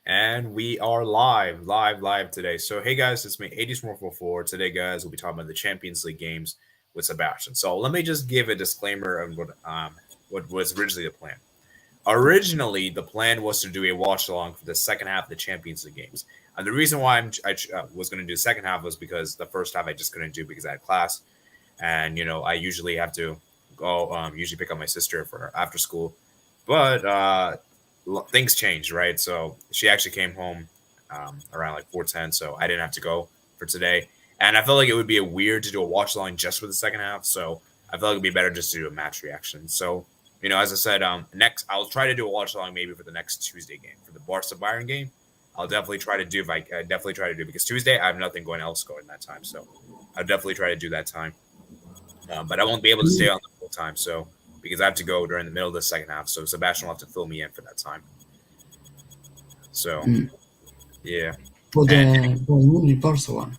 And we are live today. So, hey guys, it's me, 80s444. Today, guys, we'll be talking about the Champions League games with Sebastian. So, let me just give a disclaimer of what was originally the plan. Originally, the plan was to do a watch along for the second half of the Champions League games. And the reason why I was going to do the second half was because the first half I just couldn't do because I had class, and I usually have to go usually pick up my sister for after school, but things changed, right? So she actually came home around like 4:10, so I didn't have to go for today. And I felt like it would be a weird to do a watch along just for the second half, so I felt like it'd be better just to do a match reaction. So as I said, next I'll try to do a watch along maybe for the next Tuesday game for the Barca Bayern game. I'll definitely try to do if I definitely try to do because Tuesday I have nothing going that time, so I'll definitely try to do that time. But I won't be able to stay on the full time, so because I have to go during the middle of the second half, so Sebastian will have to fill me in for that time. So yeah, For the Barca one.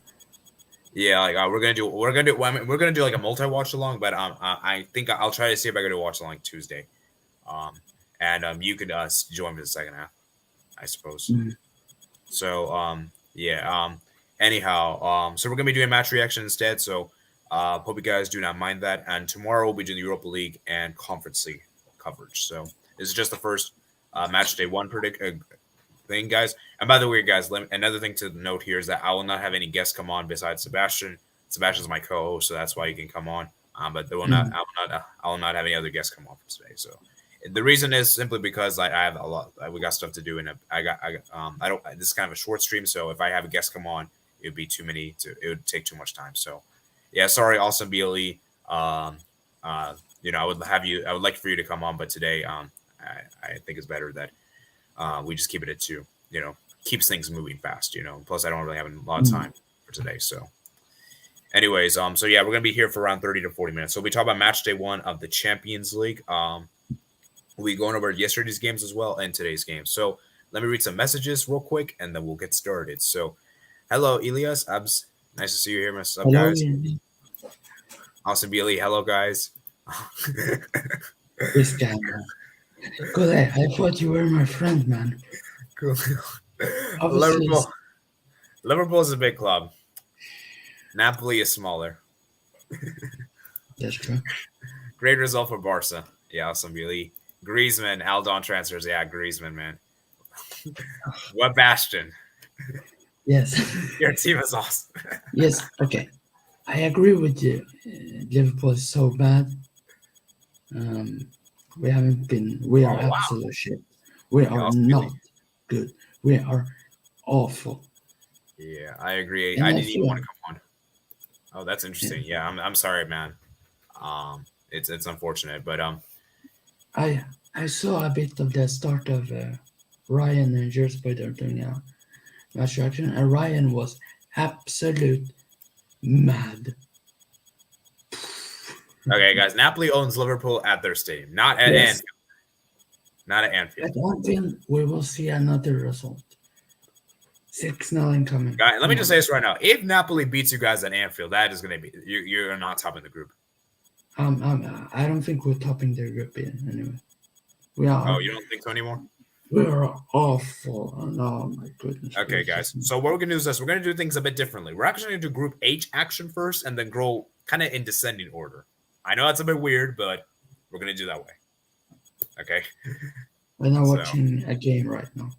Yeah, like we're gonna do we're gonna do like a multi-watch along, but I think I'll try to see if I can do a watch along Tuesday, and you could join for the second half, I suppose. So anyhow, so we're gonna be doing match reaction instead. So hope you guys do not mind that. And tomorrow we'll be doing the Europa League and Conference League coverage. So this is just the first match day one thing, guys. And by the way, guys, another thing to note here is that I will not have any guests come on besides Sebastian. Sebastian's my co-host, so that's why you can come on. But I will not have any other guests come on for today. So the reason is simply because I have a lot. We got stuff to do, and I don't. This is kind of a short stream, so if I have a guest come on, it would be too many. It would take too much time. So yeah, sorry, Awesome BLE. I would like for you to come on, but today, I think it's better that we just keep it at 2. Keeps things moving fast. Plus, I don't really have a lot of time for today. So, anyways, so yeah, we're gonna be here for around 30 to 40 minutes. So we talk about match day 1 of the Champions League. We'll be going over yesterday's games as well and today's games. So let me read some messages real quick, and then we'll get started. So, hello, Elias Abs. Nice to see you here. What's up, guys? Awesome, BLE. Hello, guys. This guy, man. Good. I thought you were my friend, man. Cool. Liverpool is a big club. Napoli is smaller. That's true. Great result for Barca. Yeah, awesome, BLE. Griezmann, Aldon transfers. Yeah, Griezmann, man. What Bastion? Yes. Your team is awesome. Yes. Okay. I agree with you. Liverpool is so bad. We haven't been. We are absolute shit. We are not good. We are awful. Yeah, I agree. I didn't even want to come on. Oh, that's interesting. Yeah, I'm sorry, man. It's unfortunate, but I saw a bit of the start of Ryan and Jersey they're doing now match reaction, and Ryan was absolute mad. Okay, guys. Napoli owns Liverpool at their stadium, not at Anfield. Not at Anfield. At Anfield, we will see another result. 6-0 incoming. Guys, let me just say this right now: if Napoli beats you guys at Anfield, that is going to be you're not topping the group. I don't think we're topping the group yet. Anyway, we are. Oh, you don't think so anymore? We are awful. Oh my goodness. Okay, guys. So what we're gonna do is this: we're gonna do things a bit differently. We're actually gonna do Group H action first, and then go kind of in descending order. I know that's a bit weird, but we're gonna do that way. Okay. We're not watching a game right now.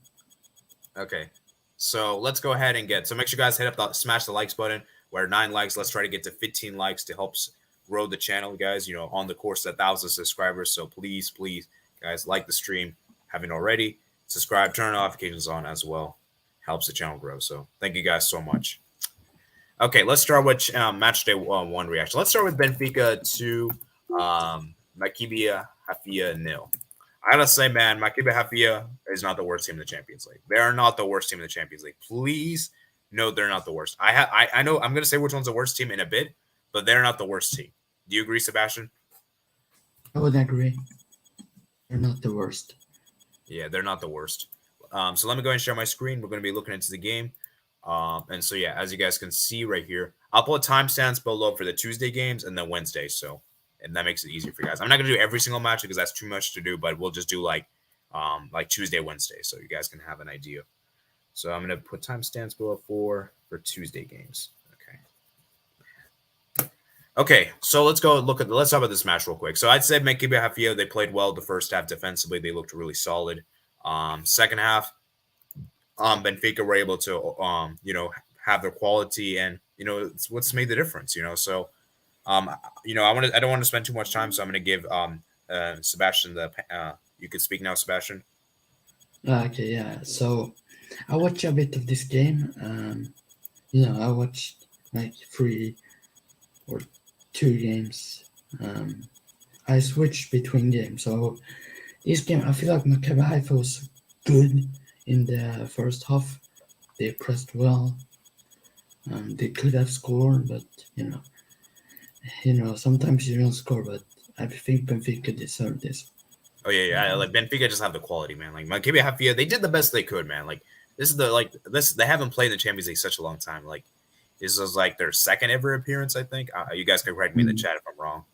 Okay. So let's go ahead and so make sure you guys smash the likes button. We're 9 likes. Let's try to get to 15 likes to help grow the channel, guys. On the course to 1,000 subscribers. So please, guys, like the stream. Haven't already, subscribe, turn notifications on as well. Helps the channel grow. So thank you guys so much. Okay, let's start with match day 1 reaction. Let's start with Benfica 2, Maccabi Haifa 0. I gotta say, man, Maccabi Haifa is not the worst team in the Champions League. They are not the worst team in the Champions League. Please note they're not the worst. I know I'm gonna say which one's the worst team in a bit, but they're not the worst team. Do you agree, Sebastian? I would agree. They're not the worst. Yeah, they're not the worst. So let me go ahead and share my screen. We're going to be looking into the game. And so, yeah, as you guys can see right here, I'll put timestamps below for the Tuesday games and then Wednesday. So, and that makes it easier for you guys. I'm not going to do every single match because that's too much to do, but we'll just do like Tuesday, Wednesday. So you guys can have an idea. So I'm gonna put timestamps below for Tuesday games. Okay, so let's talk about this match real quick. So I'd say Maccabi Haifa, they played well the first half defensively. They looked really solid. Second half, Benfica were able to have their quality, and it's what's made the difference. So I don't want to spend too much time, so I'm going to give Sebastian you can speak now, Sebastian. Okay, yeah. So I watched a bit of this game. I watched like 3 or 2 games. I switched between games. So this game, I feel like Maccabi Haifa was good in the first half. They pressed well. They could have scored, but sometimes you don't score. But I think Benfica deserved this. Oh yeah. Like Benfica just have the quality, man. Like Maccabi Haifa, they did the best they could, man. Like this is this they haven't played in the Champions League such a long time. Like this was like their second ever appearance, I think. You guys can correct me in the chat if I'm wrong.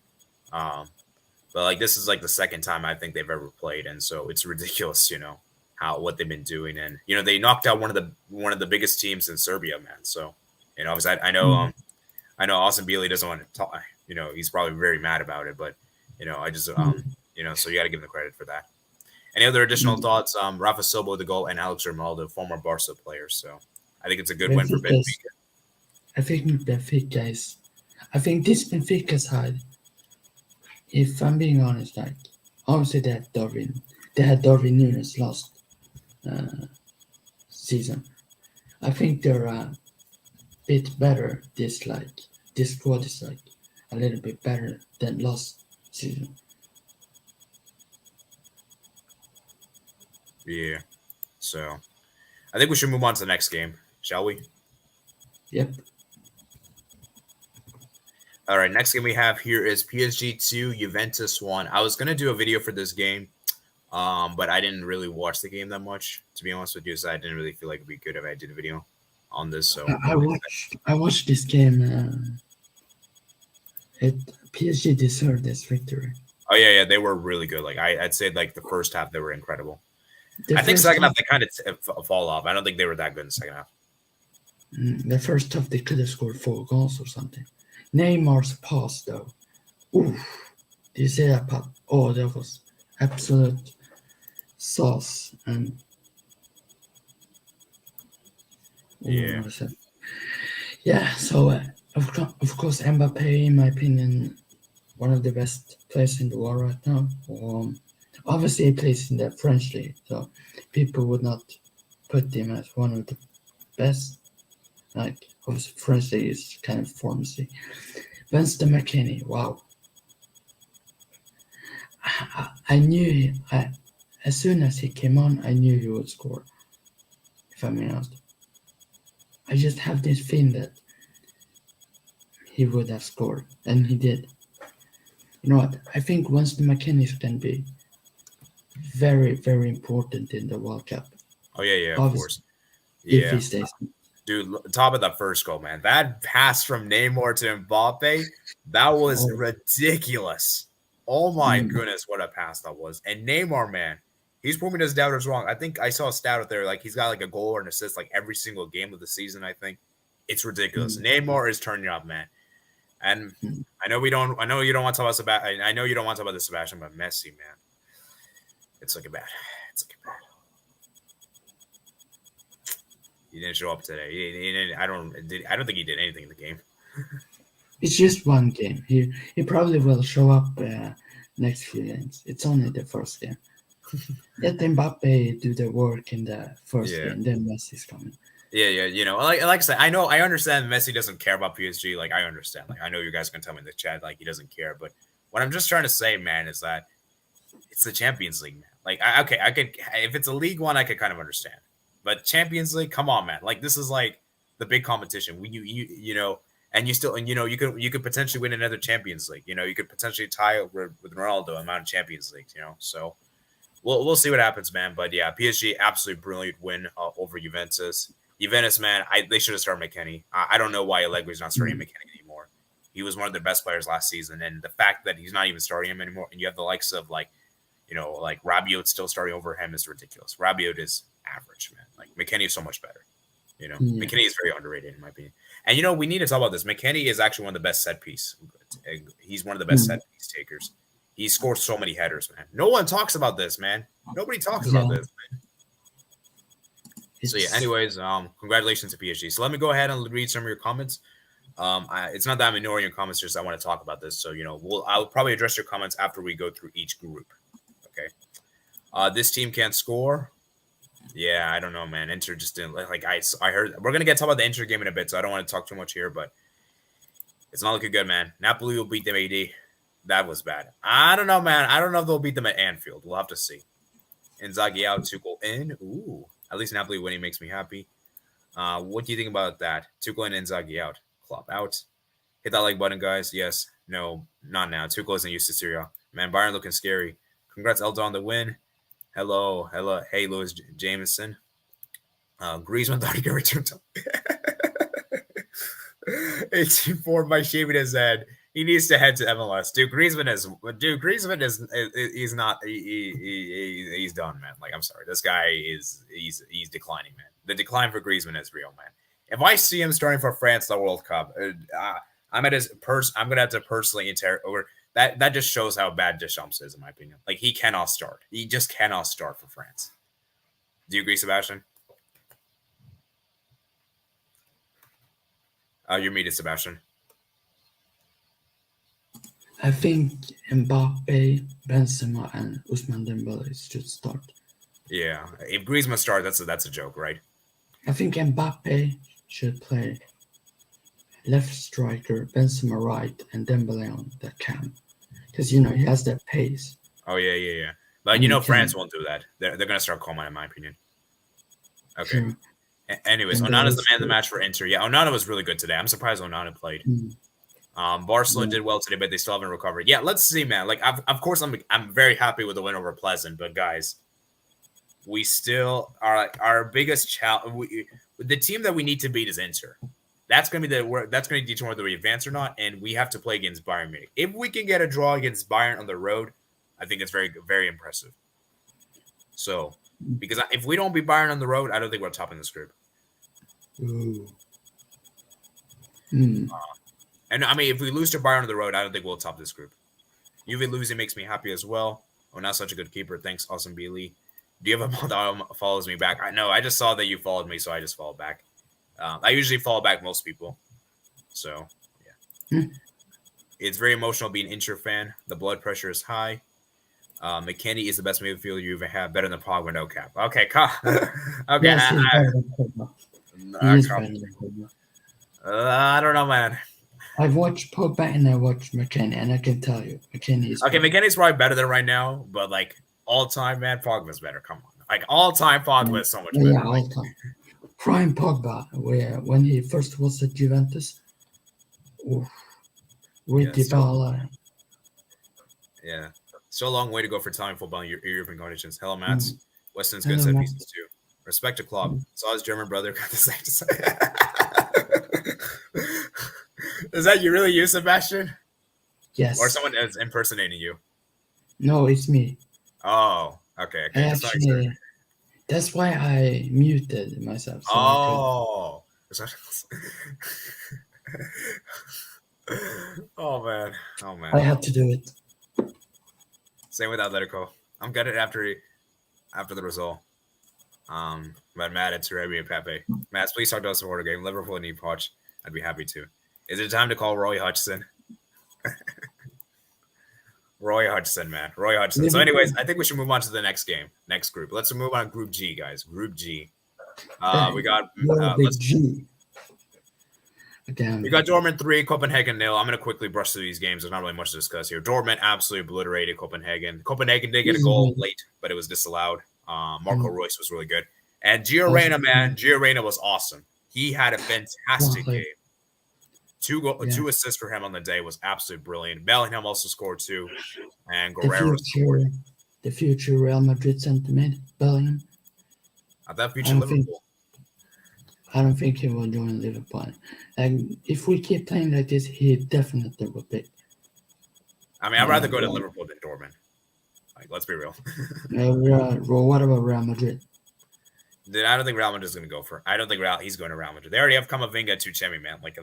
But like this is like the second time I think they've ever played, and so it's ridiculous, what they've been doing, and they knocked out one of the biggest teams in Serbia, man. So obviously I know Austin Bealey doesn't want to talk. He's probably very mad about it, but I just so you got to give him the credit for that. Any other additional thoughts? Rafa Silva the goal and Alex Ronaldo, former Barca players. So I think it's a good win for Benfica. I think this Benfica side, if I'm being honest, like obviously they had Darwin Nunes last season. I think they're a bit better. This squad is like a little bit better than last season. Yeah. So I think we should move on to the next game, shall we? Yep. All right, next game we have here is PSG 2, Juventus 1. I was going to do a video for this game, but I didn't really watch the game that much, to be honest with you, so I didn't really feel like it'd be good if I did a video on this. So I watched this game. PSG deserved this victory. Oh, yeah, they were really good. Like I'd say like the first half, they were incredible. I think second half, they kind of fall off. I don't think they were that good in the second half. The first half, they could have scored 4 goals or something. Neymar's pass, though. Oof. Did you see that pass? Oh, that was absolute sauce. And yeah. So of course, Mbappe, in my opinion, one of the best players in the world right now. Obviously, he plays in the French league, so people would not put him as one of the best. Like, obviously, French league is kind of pharmacy. Winston McKennie, wow. I knew as soon as he came on, I knew he would score, if I'm honest. I just have this feeling that he would have scored, and he did. You know what? I think Winston McKennie can be very, very important in the World Cup. Oh, yeah, of course. If he stays. Dude, top of that first goal, man. That pass from Neymar to Mbappe, that was ridiculous. Oh, my goodness, what a pass that was. And Neymar, man, he's proving his doubters wrong. I think I saw a stat out there, like he's got like a goal or an assist like every single game of the season, I think. It's ridiculous. Neymar is turning up, man. And I know you don't want to talk about Sebastian. I know you don't want to talk about this, Sebastian, but Messi, man. It's looking bad. He didn't show up today. I don't think he did anything in the game. It's just one game. He probably will show up next few games. It's only the first game. Let Mbappe do the work in the first game, then Messi's coming. Yeah. Like I said, I understand Messi doesn't care about PSG. Like, I understand. Like, I know you guys can tell me in the chat, like, he doesn't care. But what I'm just trying to say, man, is that it's the Champions League, man. Like, I could, if it's a League One, I could kind of understand. But Champions League, come on, man. Like, this is like the big competition. And you could potentially win another Champions League. You could potentially tie with Ronaldo amount of Champions Leagues. So we'll see what happens, man. But yeah, PSG absolutely brilliant win over Juventus. Juventus, man, they should have started McKennie. I don't know why Allegri's not starting McKennie anymore. He was one of their best players last season, and the fact that he's not even starting him anymore, and you have the likes of like Rabiot still starting over him is ridiculous. Rabiot is average, man. Like, McKennie is so much better. You know, Yeah. McKennie is very underrated in my opinion. And you know, we need to talk about this. McKennie is actually one of the best set piece. He's one of the best set piece takers. He scores so many headers, man. No one talks about this, man. Nobody talks about this, man. So yeah. Anyways, congratulations to PSG. So let me go ahead and read some of your comments. It's not that I'm ignoring your comments, just I want to talk about this. So you know, I'll probably address your comments after we go through each group. Okay. This team can't score. Yeah, I don't know, man. Inter just didn't like. I heard we're gonna get to talk about the Inter game in a bit, so I don't want to talk too much here, but it's not looking good, man. Napoli will beat them. AD. That was bad. I don't know, man. I don't know if they'll beat them at Anfield. We'll have to see. Inzaghi out, Tuchel in. Ooh, at least Napoli winning makes me happy. What do you think about that? Tuchel and Inzaghi out. Klopp out. Hit that like button, guys. Yes. No, not now. Tuchel isn't used to Syria. Man, Bayern looking scary. Congrats, Elda, on the win. Hello. Hey, Lewis Jameson. Griezmann thought he could return to 18-4 by shaving his head. He needs to head to MLS. Griezmann is he's not he's done, man. Like, I'm sorry. This guy he's declining, man. The decline for Griezmann is real, man. If I see him starting for France the World Cup, I'm gonna have to personally interrogate. That just shows how bad Deschamps is, in my opinion. Like, he cannot start. He just cannot start for France. Do you agree, Sebastian? You're muted, Sebastian. I think Mbappe, Benzema, and Ousmane Dembele should start. Yeah, if Griezmann starts, that's a joke, right? I think Mbappe should play left striker, Benzema right, and Dembele on the cam, because he has that pace. Oh yeah. But France won't do that. They're gonna start Coman, in my opinion. Okay. Sure. Anyways, Onana's the man of the match for Inter. Yeah, Onana was really good today. I'm surprised Onana played. Barcelona did well today, but they still haven't recovered. Yeah, let's see, man. Like, of course, I'm very happy with the win over Pleasant, but guys, we still are our biggest challenge. The team that we need to beat is Inter. That's going to be that's going to determine whether we advance or not, and we have to play against Bayern Munich. If we can get a draw against Bayern on the road, I think it's very, very impressive. So, because if we don't beat Bayern on the road, I don't think we're topping this group. Ooh. And I mean, if we lose to Bayern on the road, I don't think we'll top this group. Juve losing makes me happy as well. Oh, not such a good keeper. Thanks, Awesome Bailey. Do you have a that follows me back? I know. I just saw that you followed me, so I just followed back. I usually follow back most people. So, yeah. It's very emotional being an Inter fan. The blood pressure is high. McKennie is the best midfielder you ever had. Better than Pogba, no cap. Okay, okay. Yes, I don't know, man. I've watched Pogba and I watched McKennie, and I can tell you, McKennie is okay. McKennie's probably better than right now, but like all time, man, Pogba's better. Come on, like all time, Pogba is so much better. Yeah, all time. Prime Pogba, when he first was at Juventus, with Dybala. Yeah, so long way to go for Italian football in European conditions. Hello, Mats. Weston's good set pieces too. Respect to Klopp. Saw his German brother got the same to say. Is that really you, Sebastian? Yes. Or someone that's impersonating you? No, it's me. Oh, okay. Actually, that's why I muted myself. So Oh man. I had to do it. Same with Atletico. I'm gutted after the result. But Matt and Arabi and Pepe. Matt, please talk to us before the game. Liverpool need Poch. I'd be happy to. Is it time to call Roy Hodgson? Roy Hodgson, man. Roy Hodgson. So anyways, I think we should move on to the next game. Next group. Let's move on to Group G, guys. Group G. We got G. Again. We got Dortmund 3, Copenhagen 0. I'm going to quickly brush through these games. There's not really much to discuss here. Dortmund absolutely obliterated Copenhagen. Copenhagen did get a goal late, but it was disallowed. Marco Reus was really good. And Gio Reyna, man. Gio Reyna was awesome. He had a fantastic game. Two assists for him on the day was absolutely brilliant. Bellingham also scored 2, and Guerrero scored. The future Real Madrid sentiment, Bellingham. That future Liverpool. I don't think he will join Liverpool. And if we keep playing like this, he definitely will pick. I mean, I'd rather go to Liverpool than Dortmund. Like, let's be real. What about Real Madrid? Then I don't think Real Madrid is going to go for. I don't think he's going to Real Madrid. They already have Camavinga to Chemi, man. Like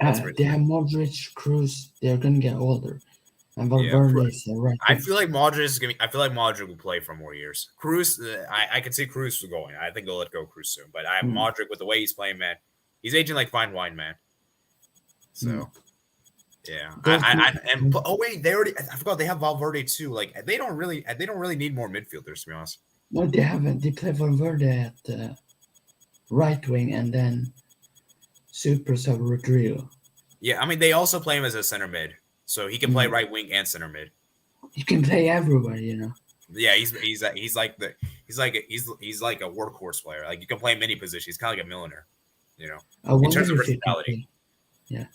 that's They have Modric, Cruz. They're gonna get older, and yeah. Valverde is right. I feel like Modric is going. I feel like Modric will play for more years. Cruz, I can see Cruz going. I think they'll let go Cruz soon. But Modric with the way he's playing, man, he's aging like fine wine, man. So. Yeah, oh wait, they already. I forgot they have Valverde too. Like they don't really need more midfielders, to be honest. No, they haven't. They play Valverde at right wing, and then super sub Rodrigo. Yeah, I mean they also play him as a center mid, so he can play right wing and center mid. He can play everywhere, you know. Yeah, he's like a workhorse player. Like you can play him any position. He's kind of like a Milner, you know, in terms of versatility. Yeah,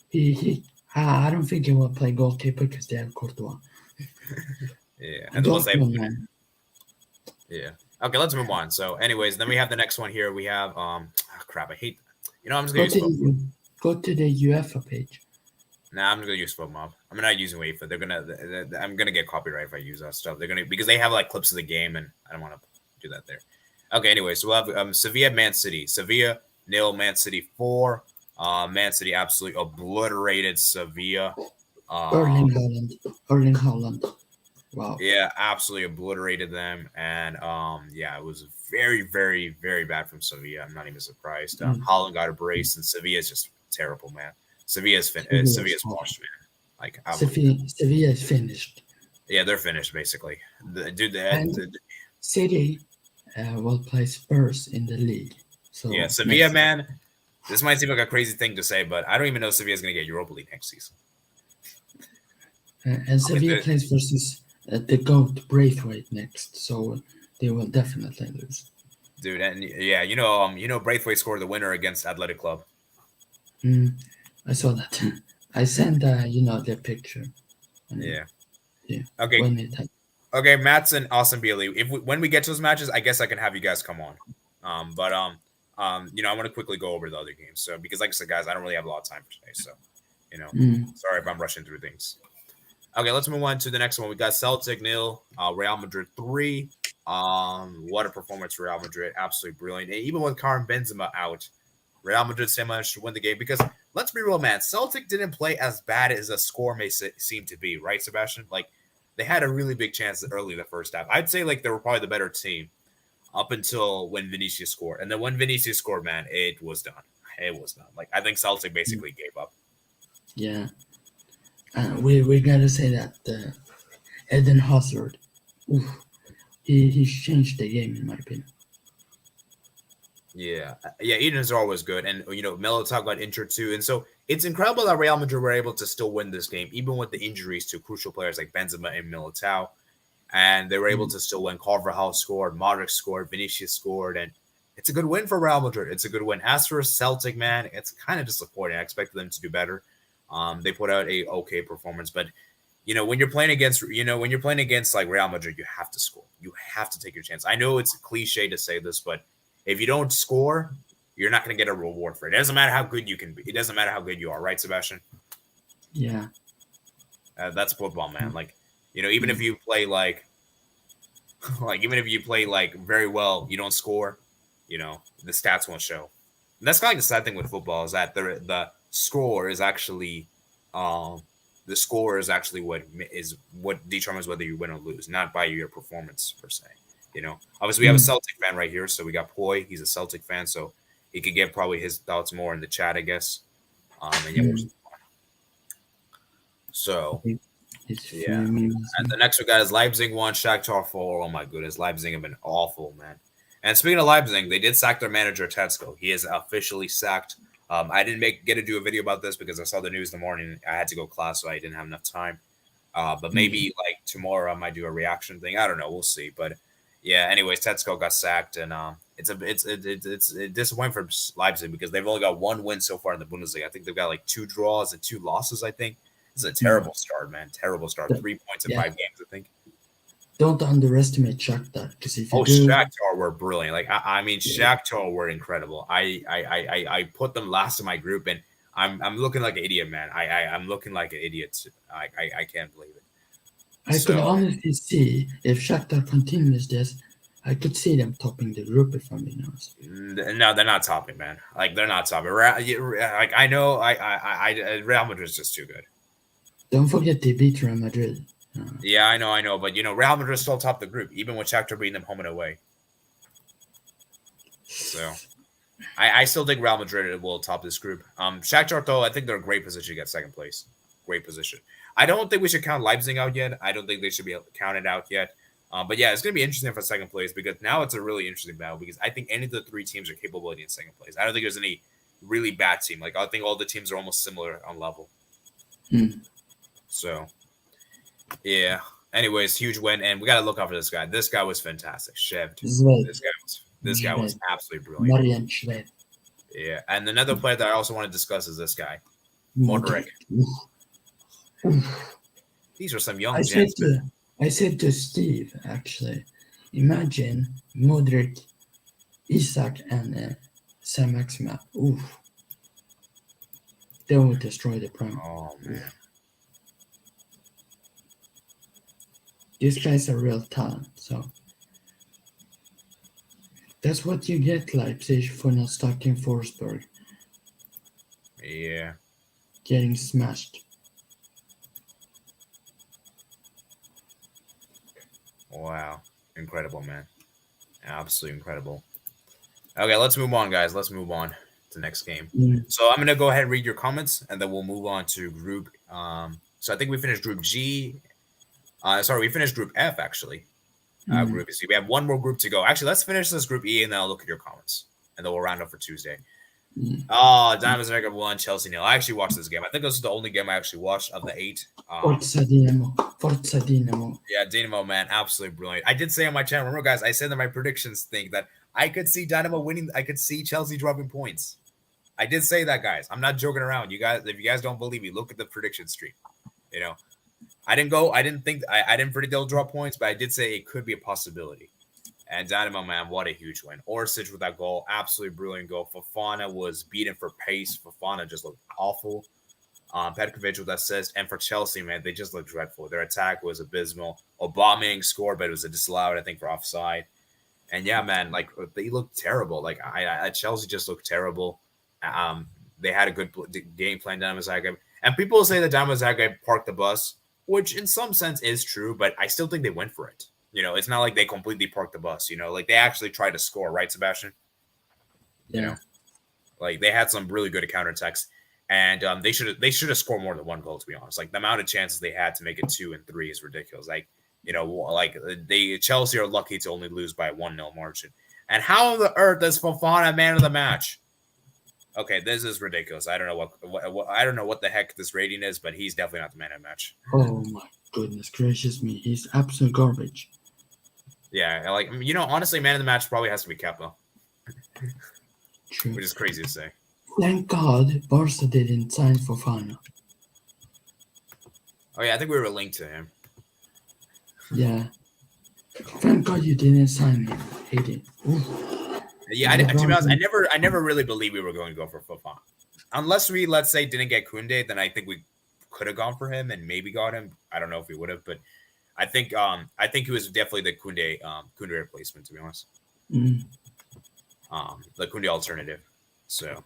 he. I don't think he will play goalkeeper because they have Courtois. Yeah, and man. Yeah. Okay, let's move on. So, anyways, then we have the next one here. We have crap. I hate. You know, I'm just gonna go to the UEFA page. Nah, I'm just gonna use FootMob. I'm not using UEFA. I'm gonna get copyright if I use that stuff. They're gonna because they have like clips of the game, and I don't want to do that there. Okay, anyway, so we'll have Sevilla, Man City. Sevilla 0, Man City 4. Man City absolutely obliterated Sevilla. Erling Haaland. Wow. Yeah, absolutely obliterated them, and yeah, it was very, very, very bad from Sevilla. I'm not even surprised. Haaland got a brace, and Sevilla is just terrible, man. Sevilla's washed, man. Like Sevilla is finished. Yeah, they're finished basically. City will play Spurs in the league. So yeah, Sevilla, man. This might seem like a crazy thing to say, but I don't even know if Sevilla is going to get Europa League next season. And Sevilla plays versus the GOAT Braithwaite next, so they will definitely lose. Dude, and yeah, you know, Braithwaite scored the winner against Athletic Club. I saw that. I sent their picture. Yeah. Okay. Okay, Mats and Austin Bailey. When we get to those matches, I guess I can have you guys come on. I want to quickly go over the other games. So, because like I said, guys, I don't really have a lot of time for today. So, sorry if I'm rushing through things. Okay, let's move on to the next one. We got Celtic 0, Real Madrid 3. What a performance for Real Madrid. Absolutely brilliant. And even with Karim Benzema out, Real Madrid still managed to win the game because, let's be real, man, Celtic didn't play as bad as a score may seem to be, right, Sebastian? Like, they had a really big chance early in the first half. I'd say, like, they were probably the better team up until when Vinicius scored. And then when Vinicius scored, man, it was done. It was done. Like, I think Celtic basically gave up. Yeah. We got to say that Eden Hazard, he's changed the game, in my opinion. Yeah, Eden Hazard was good. And, Militao got injured too. And so it's incredible that Real Madrid were able to still win this game, even with the injuries to crucial players like Benzema and Militao. And they were able to still win. Carvajal scored, Modric scored, Vinicius scored, and it's a good win for Real Madrid. It's a good win. As for Celtic, man, it's kind of disappointing. I expected them to do better. They put out a okay performance, but when you're playing against like Real Madrid, you have to score. You have to take your chance. I know it's a cliche to say this, but if you don't score, you're not going to get a reward for it. It doesn't matter how good you can be. It doesn't matter how good you are, right, Sebastian? Yeah. That's football, man. Like, even if you play like very well, you don't score, the stats won't show. And that's kind of the sad thing with football is that the score is actually what determines whether you win or lose, not by your performance per se. Obviously we have a Celtic fan right here, so we got Poi. He's a Celtic fan, so he could get probably his thoughts more in the chat, I guess. So. Yeah, and the next one, guys, Leipzig 1, Shakhtar 4. Oh my goodness, Leipzig have been awful, man. And speaking of Leipzig, they did sack their manager Atletico. He is officially sacked. I didn't get to do a video about this because I saw the news in the morning. I had to go to class, so I didn't have enough time. But maybe like tomorrow I might do a reaction thing. I don't know. We'll see. But yeah, anyways, Atletico got sacked, and it's disappointing for Leipzig because they've only got one win so far in the Bundesliga. I think they've got like 2 draws and 2 losses, I think. It's a terrible start, man. Terrible start. 3 points in 5 games, I think. Don't underestimate Shakhtar because if you Shakhtar were brilliant. Like I mean, Shakhtar were incredible. I put them last in my group, and I'm looking like an idiot, man. I'm looking like an idiot. I can't believe it. I can honestly see if Shakhtar continues this, I could see them topping the group if I'm being honest. No, they're not topping, man. Like they're not topping. Like I know, Real Madrid's just too good. Don't forget they beat Real Madrid. Yeah, I know, but Real Madrid still top the group, even with Shakhtar beating them home and away. So, I still think Real Madrid will top this group. Shakhtar though, I think they're in a great position to get second place. Great position. I don't think we should count Leipzig out yet. I don't think they should be counted out yet. But yeah, it's going to be interesting for second place because now it's a really interesting battle because I think any of the three teams are capable of getting second place. I don't think there's any really bad team. Like I think all the teams are almost similar on level. So, yeah. Anyways, huge win, and we got to look out for this guy. This guy was fantastic. Shevd. This guy was absolutely brilliant. Marian Shved. Yeah, and another player that I also want to discuss is this guy, Modric. These are some young gents. I said to Steve, actually, imagine Modric, Isak, and Sam Maxima. Oof. They will destroy the Prem. Oh, man. These guys are real talent, so that's what you get, Leipzig, for not stuck in Forsberg. Yeah. Getting smashed. Wow. Incredible, man. Absolutely incredible. Okay, let's move on, guys. Let's move on to the next game. So I'm going to go ahead and read your comments, and then we'll move on to group. So I think we finished group G. We finished group F, actually. Group C. We have one more group to go. Actually, let's finish this group E, and then I'll look at your comments. And then we'll round up for Tuesday. Dynamo Zagreb 1, Chelsea 0. I actually watched this game. I think this is the only game I actually watched of the 8. Forza Dinamo. Yeah, Dynamo, man, absolutely brilliant. I did say on my channel, remember, guys, I said in my predictions thing that I could see Dynamo winning. I could see Chelsea dropping points. I did say that, guys. I'm not joking around. You guys, if you guys don't believe me, look at the prediction stream. I didn't predict they'll drop points, but I did say it could be a possibility. And Dynamo, man, what a huge win. Orsic with that goal, absolutely brilliant goal. Fofana was beaten for pace. Fofana just looked awful. Petkovic with assist. And for Chelsea, man, they just looked dreadful. Their attack was abysmal. Aubameyang scored, but it was a disallowed, I think, for offside. And yeah, man, like they looked terrible. Like Chelsea just looked terrible. They had a good game plan, Dynamo Zagreb. And people say that Dynamo Zagreb parked the bus, which in some sense is true, but I still think they went for it. It's not like they completely parked the bus. Like they actually tried to score, right, Sebastian? Yeah. Like they had some really good counterattacks, and they should have scored more than one goal. To be honest, like the amount of chances they had to make it 2 and 3 is ridiculous. Like Chelsea are lucky to only lose by a 1-0 margin. And how on the earth is Fofana man of the match? Okay, this is ridiculous. I don't know what the heck this rating is, but he's definitely not the man of the match. Oh my goodness gracious me, he's absolute garbage. Yeah, honestly, man of the match probably has to be Kepa. True. Which is crazy to say. Thank God Barca didn't sign Fofana. Oh yeah, I think we were linked to him. Yeah. Thank God you didn't sign him. Hate it. Yeah, to be honest, I never really believed we were going to go for Fofana. Unless we, let's say, didn't get Koundé, then I think we could have gone for him and maybe got him. I don't know if we would have, but I think he was definitely the Koundé replacement, to be honest. Mm. The Koundé alternative. So,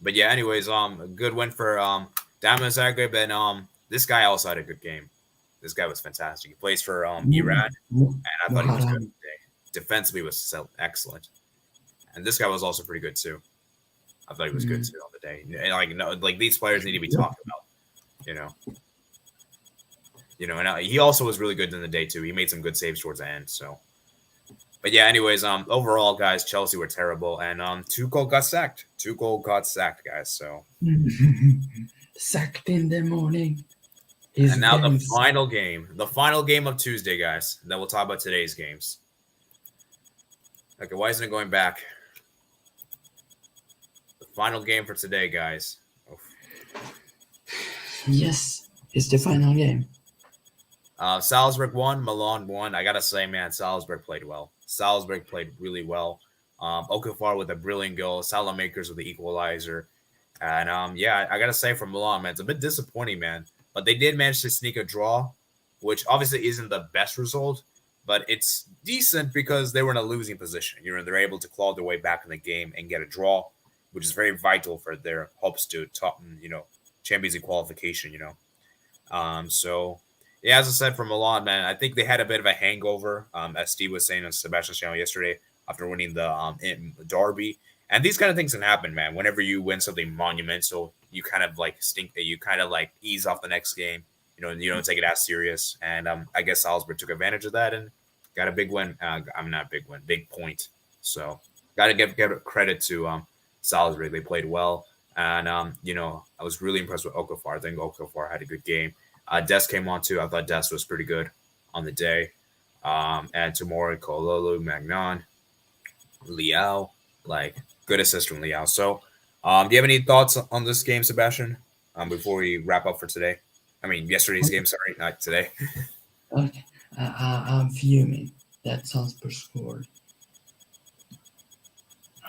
but yeah. Anyways, a good win for Dynamo Zagreb, and this guy also had a good game. This guy was fantastic. He plays for Iran, and I thought he was good today. Defensively was excellent, and this guy was also pretty good too. I thought he was good too on the day. And these players need to be talked about, and he also was really good in the day too. He made some good saves towards the end. So, but yeah. Anyways, overall, guys, Chelsea were terrible, and Tuchel got sacked. Guys. So Sacked in the morning. And now the final game of Tuesday, guys. Then we'll talk about today's games. Okay, why isn't it going back? The final game for today, guys. Oof. Yes, it's the final game. Salzburg won, Milan won. I gotta say, man, Salzburg played well. Salzburg played really well. Okafor with a brilliant goal. Salamakers with the equalizer. And I gotta say for Milan, man, it's a bit disappointing, man. But they did manage to sneak a draw which obviously isn't the best result, but it's decent because they were in a losing position. They're able to claw their way back in the game and get a draw, which is very vital for their hopes to top, Champions League qualification. So yeah, as I said, for Milan, man, I think they had a bit of a hangover, as Steve was saying on Sebastian's channel yesterday after winning the derby. And these kind of things can happen, man. Whenever you win something monumental, you kind of like stink that you kind of like ease off the next game. You don't take it as serious. And I guess Salzburg took advantage of that and got a big win. I'm not a big win, big point. So got to give credit to Salzburg. They played well. And, I was really impressed with Okafor. I think Okafor had a good game. Des came on too. I thought Des was pretty good on the day. And Tomori, Kololu, Magnan, Liao, like good assist from Liao. So, do you have any thoughts on this game, Sebastian? Before we wrap up for today? I mean, yesterday's game. Sorry, not today. Okay, I'm fuming. That Salzburg scored.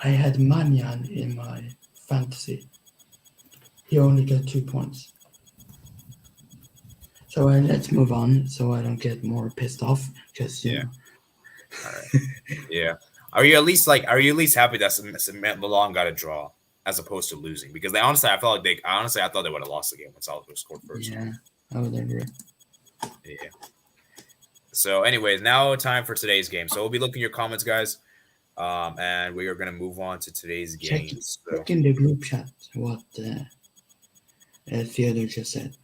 I had Manyan in my fantasy. He only got 2 points. So let's move on, so I don't get more pissed off. Because All right. Yeah. Are you at least happy that Milan got a draw as opposed to losing? Because I thought they would have lost the game when Salzburg scored first. Yeah, I would agree. Yeah. So, anyways, now time for today's game. So we'll be looking at your comments, guys, and we are going to move on to today's game. Check in the group chat what Theodore just said.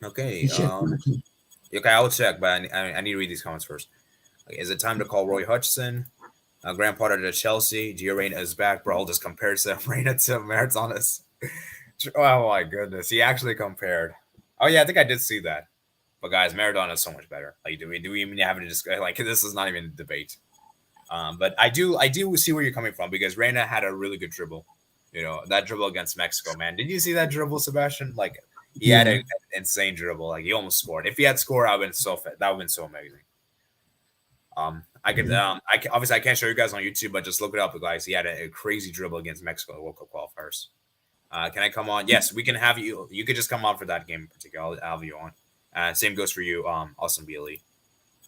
Okay. Okay, I'll check, but I need to read these comments first. Okay, is it time to call Roy Hodgson? Graham Potter to Chelsea. Gio Reyna is back. Bro, I'll just compare Reyna to Maradona. Oh my goodness, he actually compared. Oh yeah, I think I did see that. But guys, Maradona is so much better. Like, do we even have to discuss? Like, this is not even a debate. But I do see where you're coming from because Reyna had a really good dribble. That dribble against Mexico, man. Did you see that dribble, Sebastian? Like, he had an insane dribble. Like, he almost scored. If he had scored, that would have been so amazing. Obviously I can't show you guys on YouTube, but just look it up, guys. He had a crazy dribble against Mexico in the World Cup qualifiers. Can I come on? Yes, we can have you. You could just come on for that game in particular. I'll have you on. Same goes for you, Austin Bailey.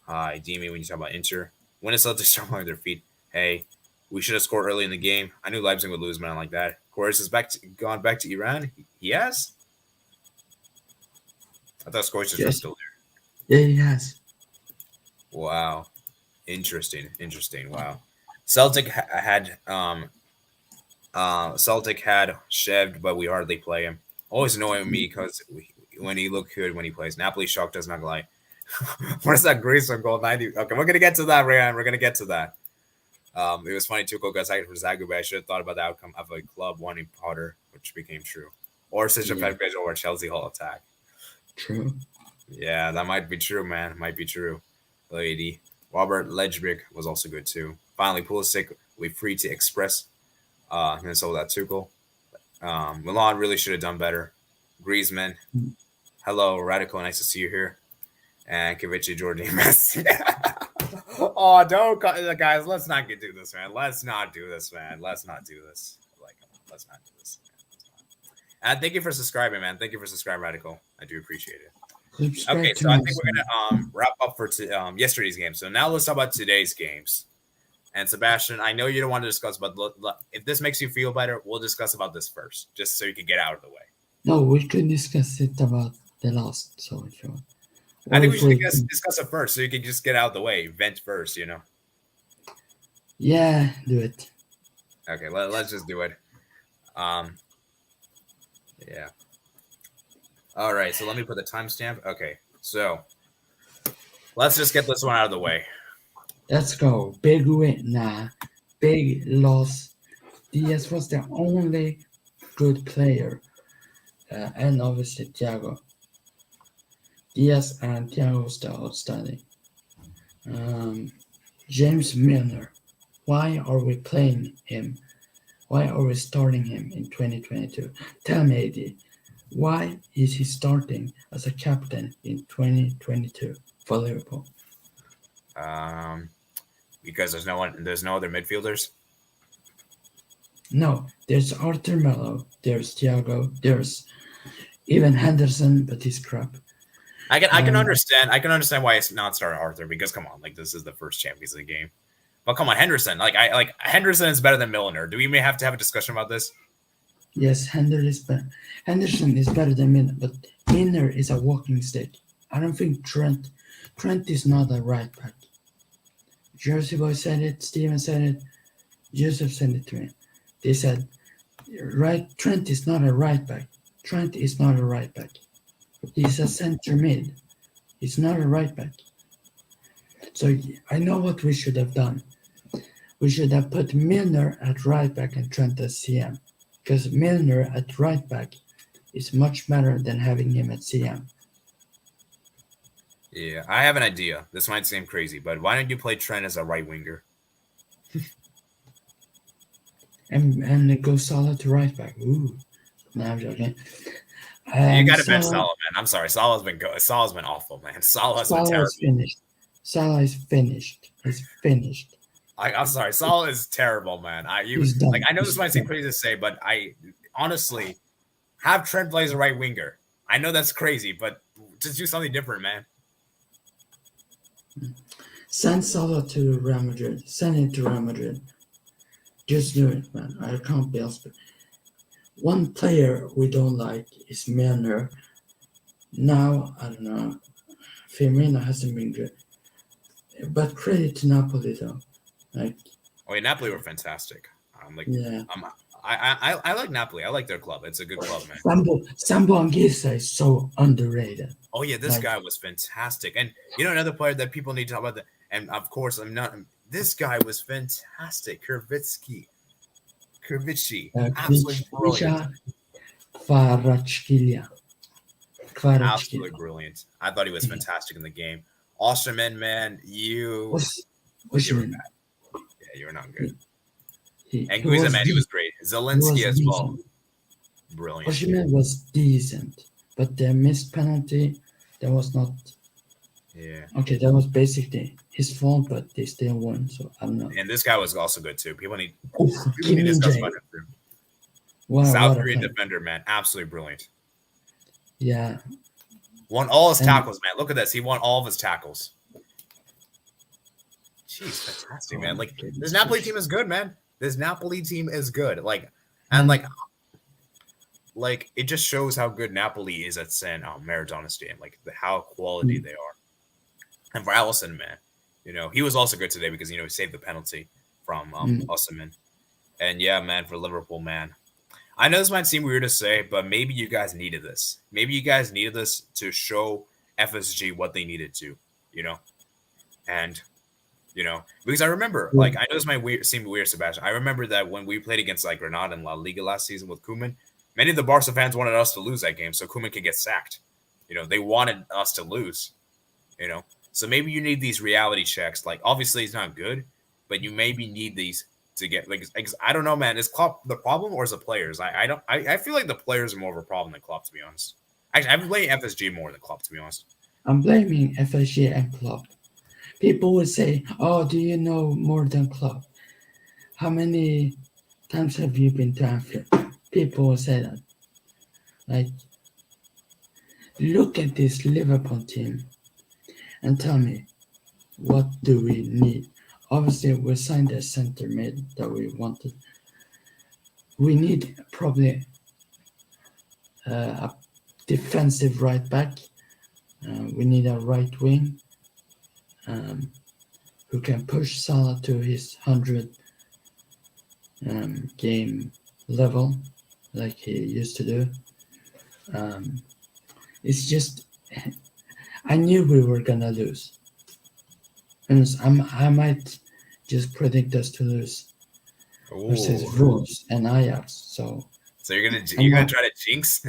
Hi, Demi. When you talk about Inter, when is Celtics struggling with their feet? Hey, we should have scored early in the game. I knew Leipzig would lose, man, like that. Corus has gone back to Iran. He has. I thought Scorch was still there. Yeah, he has. Wow. Interesting. Wow. Celtic had Shevd, but we hardly play him. Always annoying me because when he look good when he plays. Napoli shocked us, not gonna lie. What is that Grayson goal 90? Okay, we're gonna get to that, Ryan. We're gonna get to that. It was funny Tuchel got cited for Zagreb. I should have thought about the outcome of a club wanting Potter, which became true. Or such a bad pitch over Chelsea Hall attack. True. Yeah, that might be true, man. Might be true. Lady. Robert Ledgebrick was also good too. Finally, Pulisic, we free to express. And so that Tuchel. Milan really should have done better. Griezmann. Hello, Radical. Nice to see you here. And Kavici, Jordan, Messi. Oh, don't, guys. Let's not do this, man. Let's not do this. Like, let's not do this. And thank you for subscribing, man. Thank you for subscribing, Radical. I do appreciate it. Okay, so I think we're gonna wrap up for yesterday's game. So now let's talk about today's games. And Sebastian, I know you don't want to discuss, but if this makes you feel better, we'll discuss about this first, just so you can get out of the way. No, we could discuss it about the last. So if you want. I think we should discuss it first, so you can just get out of the way, vent first, Yeah, do it. Okay, let's just do it. Yeah. All right, so let me put the timestamp. Okay, so let's just get this one out of the way. Let's go. Big win. Nah, big loss. Diaz was the only good player. And obviously Thiago. Diaz and Thiago was the outstanding. James Milner. Why are we playing him? Why are we starting him in 2022? Tell me, AD. Why is he starting as a captain in 2022 for Liverpool? Because there's no other midfielders. No, there's Arthur Melo, there's Thiago, there's even Henderson, but he's crap. I can understand why it's not started Arthur because come on, like this is the first Champions League game. But come on, Henderson. Like Henderson is better than Milner. Do we may have to have a discussion about this? Yes, Henderson is better than Milner, but Milner is a walking stick. I don't think Trent is not a right back. Jersey Boy said it, Steven said it, Joseph said it to me. They said, Trent is not a right back. Trent is not a right back. He's a center mid. He's not a right back. So I know what we should have done. We should have put Milner at right back and Trent as CM. Because Milner at right back is much better than having him at CM. Yeah, I have an idea. This might seem crazy, but why don't you play Trent as a right winger? and go Salah to right back. Ooh. No, I'm joking. You got to bench Salah, man. I'm sorry. Salah's been awful, man. Salah's been terrible. Salah is finished. He's finished. I'm sorry. Salah is terrible, man. I know this might seem crazy to say, but I honestly have Trent play as a right winger. I know that's crazy, but just do something different, man. Send Salah to Real Madrid. Send him to Real Madrid. Just do it, man. I can't be else. One player we don't like is Milner. Now, I don't know. Firmino hasn't been good. But credit to Napoli, though. Napoli were fantastic. Yeah. I like Napoli. I like their club. It's a good club, man. Sambo Anguissa is so underrated. Oh yeah, this guy was fantastic. And another player that people need to talk about. And of course, this guy was fantastic. Kurvitsky, absolutely brilliant. Absolutely brilliant. I thought he was fantastic in the game. Osterman, man, you were bad. Yeah, you were not good. And Guiza, man, he was great. Zelensky as well. Brilliant. Osterman was decent, but the missed penalty, that was not. Yeah. Okay, that was basically his fault, but they still won, so I don't know. And this guy was also good too. People need to discuss about him too. South Korean defender, man, absolutely brilliant. Yeah. Won all his tackles, man. Look at this. He won all of his tackles. Jeez, fantastic, man. Like this Napoli team is good, man. This Napoli team is good. Like it just shows how good Napoli is at San Maradona Stadium. Like how quality they are. And for Alisson, man, he was also good today because he saved the penalty from Osimhen. And yeah, man, for Liverpool, man. I know this might seem weird to say, but maybe you guys needed this. Maybe you guys needed this to show FSG what they needed to, And, because I remember, I know this might seem weird, Sebastian. I remember that when we played against, Granada in La Liga last season with Koeman, many of the Barca fans wanted us to lose that game so Koeman could get sacked. They wanted us to lose, So maybe you need these reality checks. Obviously, it's not good, but you maybe need these to get I don't know, man. Is Klopp the problem or is the players? I feel like the players are more of a problem than Klopp, to be honest. Actually, I'm blaming FSG more than Klopp, to be honest. I'm blaming FSG and Klopp. People would say, "Oh, do you know more than Klopp? How many times have you been to Anfield?" People will say that. Look at this Liverpool team and tell me, what do we need? Obviously, we signed a center mid that we wanted. We need probably a defensive right back. We need a right wing who can push Salah to his 100 game level like he used to do. It's just, I knew we were going to lose. And I might just predict us to lose versus Wolves and Ajax. So you're gonna try to jinx?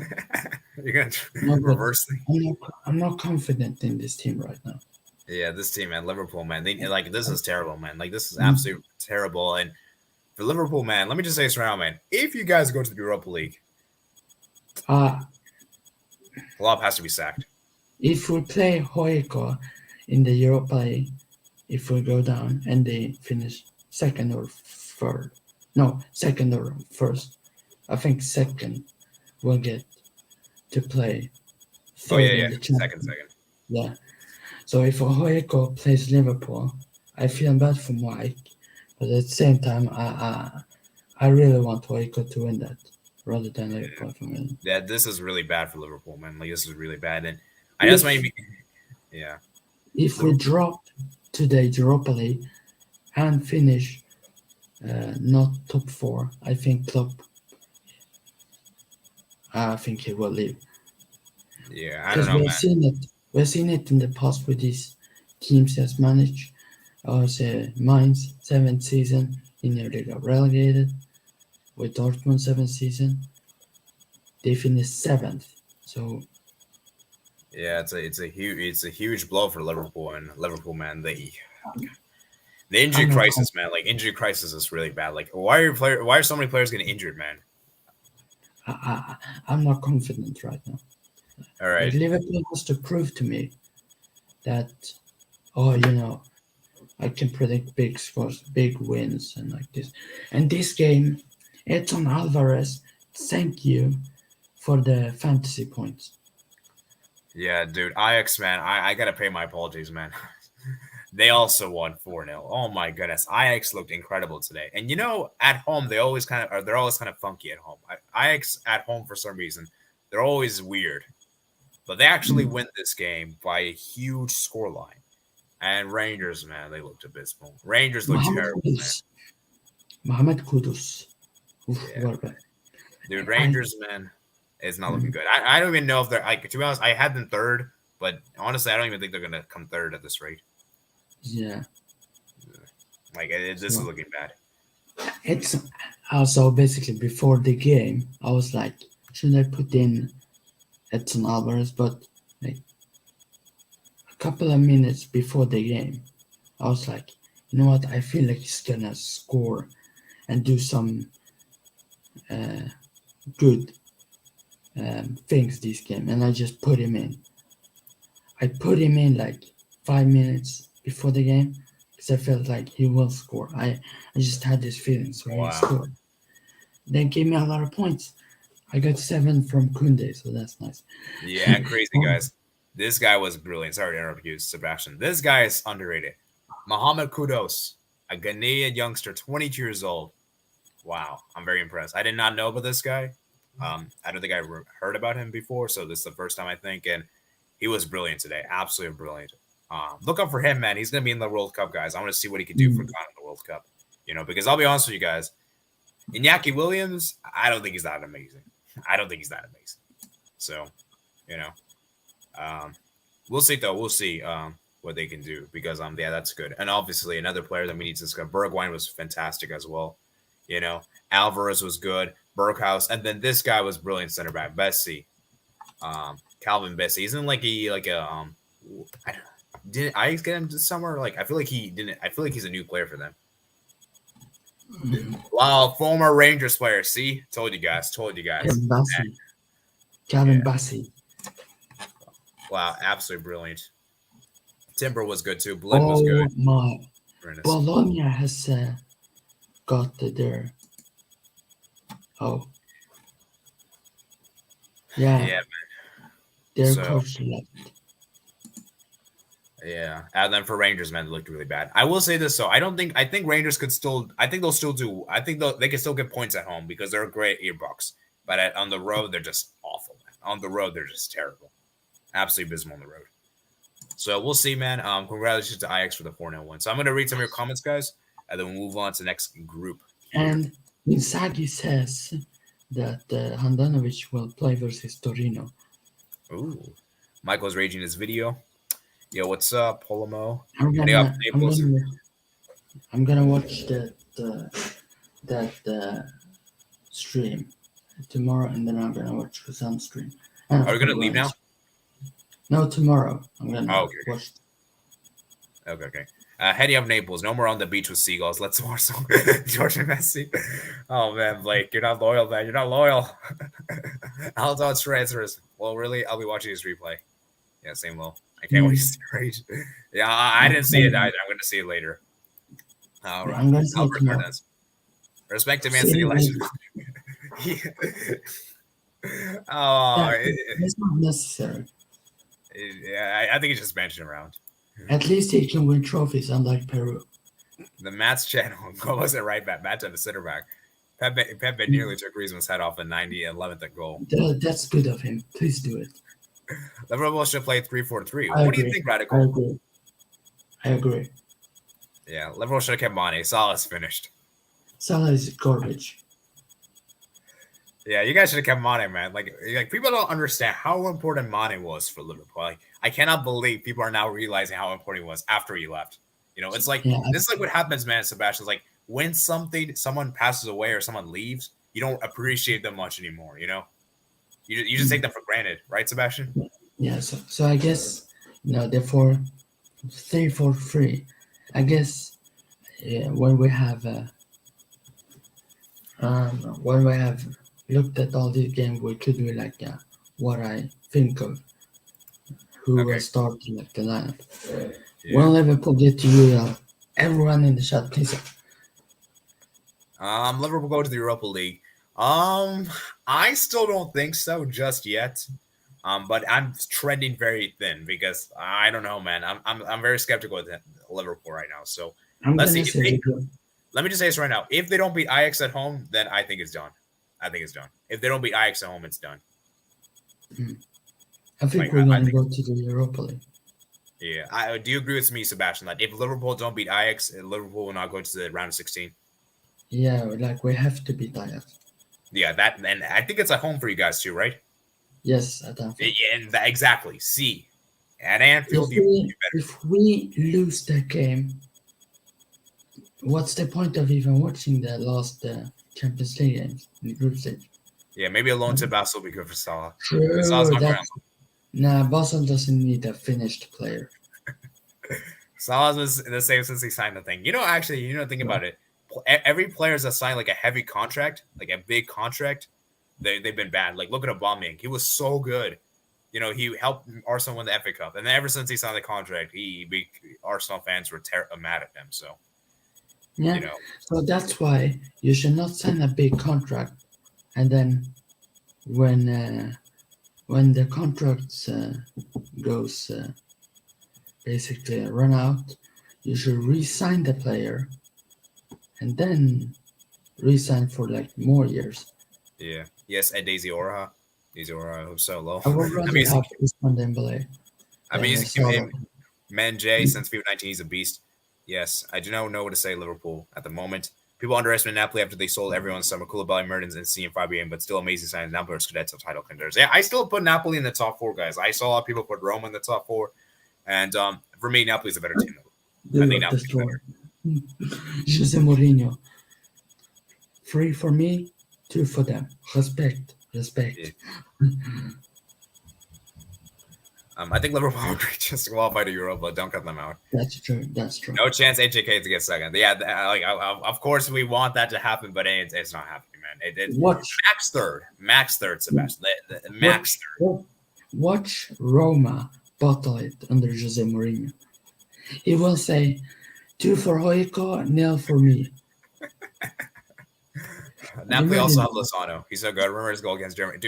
You're gonna reverse things? I'm not confident in this team right now. Yeah, this team, man, Liverpool, man. This is terrible, man. This is absolutely terrible. And for Liverpool, man, let me just say this right now, man. If you guys go to the Europa League, Klopp has to be sacked. If we play Hoiko in the Europa League, if we go down and they finish second or first, I think second will get to play. Oh yeah, second. Yeah. So if Hoeko plays Liverpool, I feel bad for Mike, but at the same time, I really want Hoeko to win that rather than Liverpool for me. Yeah, this is really bad for Liverpool, man. Like this is really bad, and I know this If might be, yeah, if we Liverpool. drop today Europa League and finish not top four, I think Klopp. I think he will leave Yeah, I don't because know, man. We've seen it in the past with these teams he has managed. Say Mainz 7th season, he nearly got relegated. With Dortmund 7th season, they finished 7th. So Yeah, it's a huge blow for Liverpool and Liverpool, man. The injury I'm not crisis, man. Like injury crisis is really bad. Like why are so many players getting injured, man? I'm not confident right now. All Like right. Liverpool has to prove to me that I can predict big scores, big wins, and like this. And this game, Edson Alvarez, thank you for the fantasy points. Yeah, dude. Ajax, man. I gotta pay my apologies, man. They also won 4-0. Oh my goodness. Ajax looked incredible today. And at home they're always kind of funky at home. Ajax at home for some reason, they're always weird. But they actually Mm. win this game by a huge scoreline. And Rangers, man, they looked abysmal. Rangers looked Mohamed terrible, man. Kudus. Mohamed Kudus. Oof, Yeah. what bad. Dude, I, Rangers, man, it's not looking mm, good. I don't even know if they're like, to be honest, I had them third, but honestly, I don't even think they're gonna come third at this rate. yeah. Like this is So looking bad. it's also basically before the game, I was like, should I put in Edson Alvarez? But like a couple of minutes before the game, I was like, you know what? I feel like he's gonna score and do some uh, good things this game, and I just put him in. I put him in like 5 minutes before the game because I felt like he will score. I just had this feeling, so he Wow. scored. Then gave me a lot of points. I got 7 from Kunde, so that's nice. Yeah, and crazy Oh, guys. This guy was brilliant. Sorry to interrupt you, Sebastian. This guy is underrated. Mohamed Kudos, a Ghanaian youngster, 22 years old. Wow, I'm very impressed. I did not know about this guy. I don't think I heard about him before, so this is the first time I think, and he was brilliant today. Absolutely brilliant. Look up for him, man. He's gonna be in the World Cup, guys. I want to see what he can do for mm, Ghana in the World Cup. Because I'll be honest with you guys, Iñaki Williams, I don't think he's that amazing. I don't think he's that amazing. So, you know, um, we'll see though. We'll see what they can do because yeah, that's good. And obviously, another player that we need to discuss, Bergwijn was fantastic as well. Alvarez was good, Berghaus, and then this guy was brilliant center back, Bessie, Calvin Bessie. Isn't like I didn't I get him this summer? Like I feel like he didn't. I feel like he's a new player for them. mm, Wow, former Rangers player. See, told you guys. Calvin Bassey. Calvin Bassey. Wow, absolutely brilliant. Timber was good too. Blind was Oh good. my. Goodness. Bologna has got their. Oh. Yeah, Yeah, their so coach left. yeah. And then for Rangers, man, it looked really bad. I will say this though. I think Rangers could still. I think they'll still do. I think they can still get points at home because they're a great earbox. But on the road, they're just awful, man. On the road, they're just terrible. Absolutely abysmal on the road. So we'll see, man. Congratulations to Ajax for the 4-0 win. So I'm gonna read some of your comments, guys, and then we'll move on to the next group. And Inzaghi says that Handanovic will play versus Torino. Ooh, Michael's raging his video. Yo, what's up, Polomo? I'm Heading up gonna, I'm Naples. gonna, I'm gonna watch that stream tomorrow, and then I'm gonna watch Kazan stream. Are we gonna leave now? No, tomorrow. I'm gonna Oh, okay. watch. Okay. Heading up Naples. No more on the beach with seagulls. Let's watch some George and Messi. Oh man, Blake, you're not loyal, man. You're not loyal. I'll transfers. Well, really, I'll be watching his replay. Yeah, same low. I can't wait to see rage. Yeah, I didn't see it either. I'm gonna see it later. All right. I'm gonna see it Albert tomorrow. Hernandez. Respect to Man City legend. Oh, That's not necessary. I think he's just benching around. At least he can win trophies, unlike Peru. The Matt's channel goal was at right back. Matt's at the center back. Pepe nearly took Griezmann's head off in 11th at goal. That's good of him. Please do it. Liverpool should play 3-4-3. I What do you agree. think, Radical? I agree. Yeah, Liverpool should have kept Mane. Salah's finished. Salah is garbage. Yeah, you guys should have kept Mane, man. Like people don't understand how important Mane was for Liverpool. Like, I cannot believe people are now realizing how important he was after he left. You know, it's like this is like what happens, man. Sebastian, like when someone passes away or someone leaves, you don't appreciate them much anymore. You know, you just take them for granted, right, Sebastian? Yeah. So I guess therefore 3-4-3. I guess when we have looked at all these games, we could do like what I think of who will start like the lineup. When Liverpool get to UCL, everyone in the chat, please. Liverpool go to the Europa League. I still don't think so just yet. But I'm trending very thin because I don't know, man. I'm very skeptical with Liverpool right now. So let's see. Let me just say this right now. If they don't beat Ajax at home, then I think it's done. If they don't beat Ajax at home, it's done. I think we're going to go to the Europa League. Yeah. Do you agree with me, Sebastian, that if Liverpool don't beat Ajax, Liverpool will not go to the round of 16? Yeah, like we have to beat Ajax. Yeah, and I think it's at home for you guys too, right? Yes, at Anfield. Yeah, exactly. See, at Anfield, if we lose that game, what's the point of even watching the last Champions League games in the group stage? Yeah, maybe a loan to Basel will be good for Salah. True, Basel doesn't need a finished player. Salah was the same since he signed the thing. Think about it. Every player's that signed like a heavy contract, like a big contract, they've been bad. Like, look at Aubameyang. He was so good. You know, he helped Arsenal win the FA Cup. And then ever since he signed the contract, Arsenal fans were mad at him. So, yeah. So that's why you should not sign a big contract. And then when the contracts goes basically run out, you should re-sign the player and then re-sign for like more years. Yeah. Yes, and Daisy Oraha. I hope so low. I would rather have Ousmane Dembélé. Jay, since FIFA 19, he's a beast. Yes, I do not know what to say Liverpool at the moment. People underestimate Napoli after they sold everyone summer. Koulibaly, Mertens, and C and Fabian, but still amazing signs. Napoli are Scudetto title contenders. Yeah, I still put Napoli in the top 4, guys. I saw a lot of people put Roma in the top 4. And for me, Napoli's a better team. I think Napoli's better. Jose Mourinho. 3 for me, 2 for them. Respect. Yeah. I think Liverpool would just qualify to Europa. Don't cut them out. That's true. No chance HJK to get second. Yeah, of course we want that to happen, but it's not happening, man. Max third, Sebastian. Max third. Watch Roma bottle it under Jose Mourinho. He will say 2 for Hoiko, 0 for me. Napoli also have Lozano. He's so good. Remember his goal against Germany.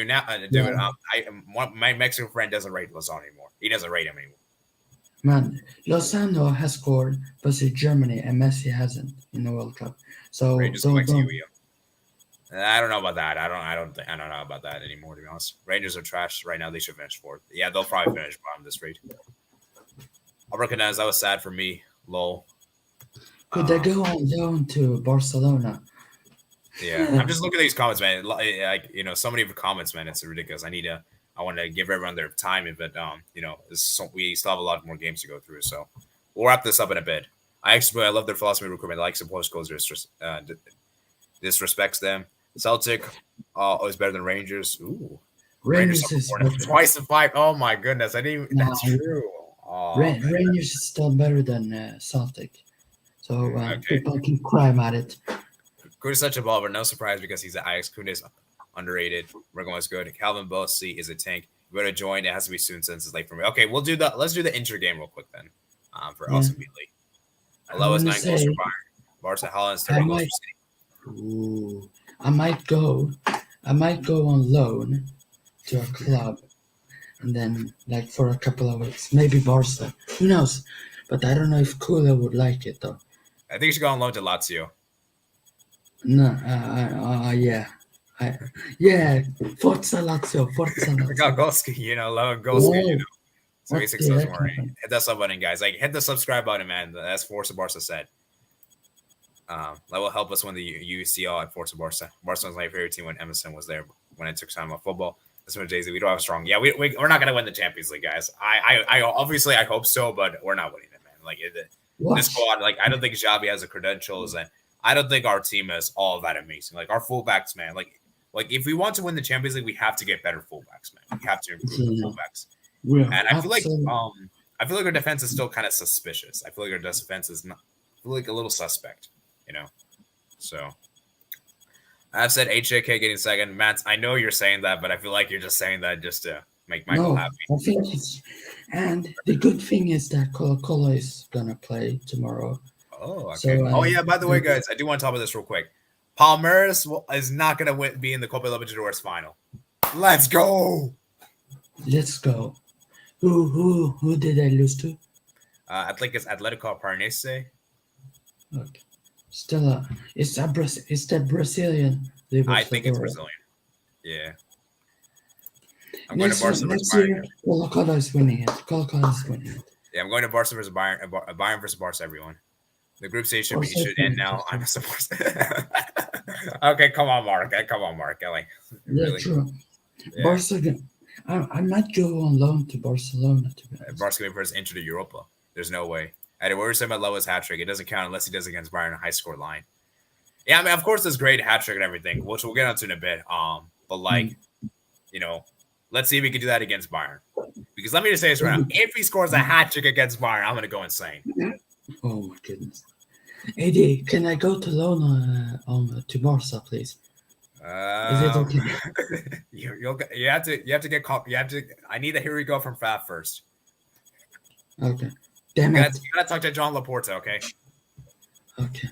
My Mexican friend doesn't rate Lozano anymore. He doesn't rate him anymore. Man, Lozano has scored, but it's Germany, and Messi hasn't in the World Cup. So don't. I don't know about that. I don't know about that anymore, to be honest. Rangers are trash right now. They should finish 4th. Yeah, they'll probably finish bottom this rate. I'll recognize that was sad for me. Lol. Could they go on loan to Barcelona? Yeah, I'm just looking at these comments, man. Like, so many comments, man. It's ridiculous. I want to give everyone their time, but we still have a lot more games to go through. So we'll wrap this up in a bit. I love their philosophy of recruitment. I like support goals. Disrespects them. Celtic is better than Rangers. Ooh, Rangers is twice in 5. Oh my goodness, I didn't. That's true. Rangers is still better than Celtic. So people can cry about it. Kunde is such a baller, but no surprise because he's at Ajax. Kunde is underrated. Regan was good. Calvin Bossi is a tank. You better join. It has to be soon since it's late for me. Okay, let's do the Inter game real quick then. For us immediately. Lowest 9 goals for Bayern. Barca, Holland's 30 goals for City. I might go on loan to a club. and then like for a couple of weeks, maybe Barca. Who knows? But I don't know if Kula would like it though. I think he should go on loan to Lazio. No, yeah, yeah. Forza Lazio, Forza We got Lazio. Golski, low Golski, Whoa, So what he six the those heck more. happened? Hit that sub button, guys. Like hit the subscribe button, man. That's Forza Barca said. That will help us win the UCL at Forza Barca. Barca was my favorite team when Emerson was there. When I took time off football, that's when Jay-Z. We don't have a strong. Yeah, we're not gonna win the Champions League, guys. I obviously I hope so, but we're not winning it, man. Like this What? squad, like I don't think Xavi has the credentials, and I don't think our team is all that amazing. Like our fullbacks, man. Like if we want to win the Champions League, we have to get better fullbacks, man. We have to improve the Yeah. fullbacks. We're And I feel like absolutely. I feel like our defense is still kind of suspicious. I feel like our defense is not I feel like a little suspect, So I've said HJK getting second. Matt, I know you're saying that, but I feel like you're just saying that just to make Michael No, happy. I think it's. And the good thing is that Colo is gonna play tomorrow. Oh, okay. So, Oh yeah, by the way, guys, I do want to talk about this real quick. Palmeiras is not going to be in the Copa Libertadores final. Let's go. Let's go. Who did I lose to? I think it's Atletico Paranaense. Okay. Still, it's that Brazilian. I think it's Brazilian. Yeah. I'm Next going to Barca versus year, Bayern. Colo is winning it. Colo is winning it. Yeah, I'm going to Barca versus Bayern. Bayern versus Barca, everyone. The group stage should end now. I'm a supporter. Okay, come on, Mark. Like, Yeah, really? true. Yeah. Barca. I might go on loan to Barcelona. To be honest. Barca going to first enter the Europa. There's no way. And we were saying about Loa's hat trick. It doesn't count unless he does against Bayern a high score line. Yeah, I mean, of course, there's great hat trick and everything, which we'll get onto in a bit. But like, let's see if we can do that against Bayern. Because let me just say this right now: if he scores a hat trick against Bayern, I'm gonna go insane. Oh my goodness. AD, can I go to loan to Barca, please? Is it okay? You have to get caught. I need a here we go from Fab first. Okay. Damn You it. gotta talk to John Laporta, okay? Okay.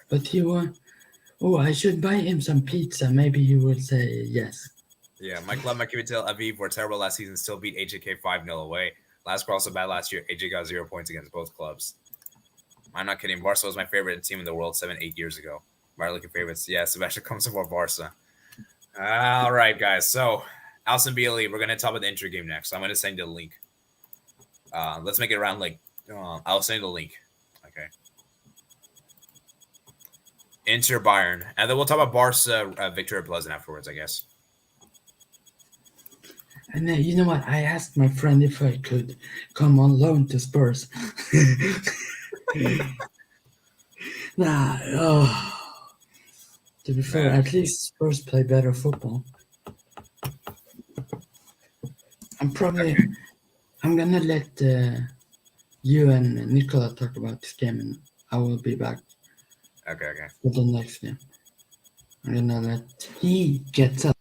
But he won. Oh, I should buy him some pizza. Maybe he will say yes. Yeah, my club, my Tel Aviv, were terrible last season. Still beat AJK 5-0 away. Last were also bad last year. AJ got 0 points against both clubs. I'm not kidding. Barca was my favorite team in the world 7-8 years ago. My looking favorites. Yeah, Sebastian comes before Barca. All right, guys. So, Alson BLE, we're gonna talk about the Inter game next. I'm gonna send you the link. Let's make it around like I'll send you the link. Okay. Inter Bayern, and then we'll talk about Barca Victoria Pleasant afterwards, I guess. And you know what? I asked my friend if I could come on loan to Spurs. To be fair, at least Spurs play better football. I'm gonna let you and Nicola talk about this game, and I will be back. Okay. For the next game. I'm gonna let he get up.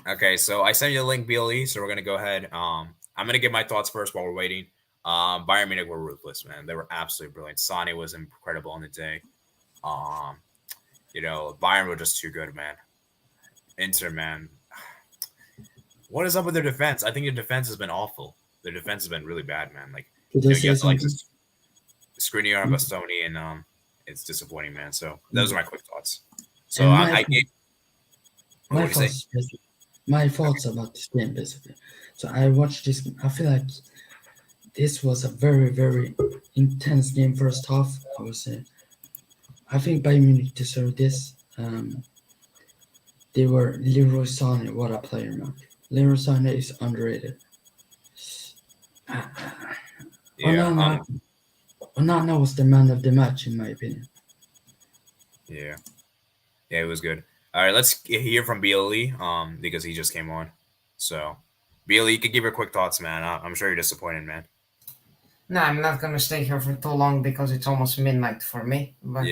Okay, so I sent you the link, BLE. So we're gonna go ahead. I'm gonna give my thoughts first while we're waiting. Bayern Munich were ruthless, man. They were absolutely brilliant. Sane was incredible on the day. Bayern were just too good, man. Inter, man. What is up with their defense? I think their defense has been awful. Their defense has been really bad, man. Like you have to like Skriniar and Bastoni, and it's disappointing, man. So those are my quick thoughts. So my thoughts about this game, basically. So I watched this. I feel like this was a very, very intense game. First half, I would say. I think Bayern Munich deserved this. They were Leroy Sané. What a player, man! Leroy Sané is underrated. Onana was the man of the match, in my opinion. Yeah, it was good. All right, let's hear from BLE because he just came on. So, BLE, you could give your quick thoughts, man. I'm sure you're disappointed, man. No, I'm not gonna stay here for too long because it's almost midnight for me. But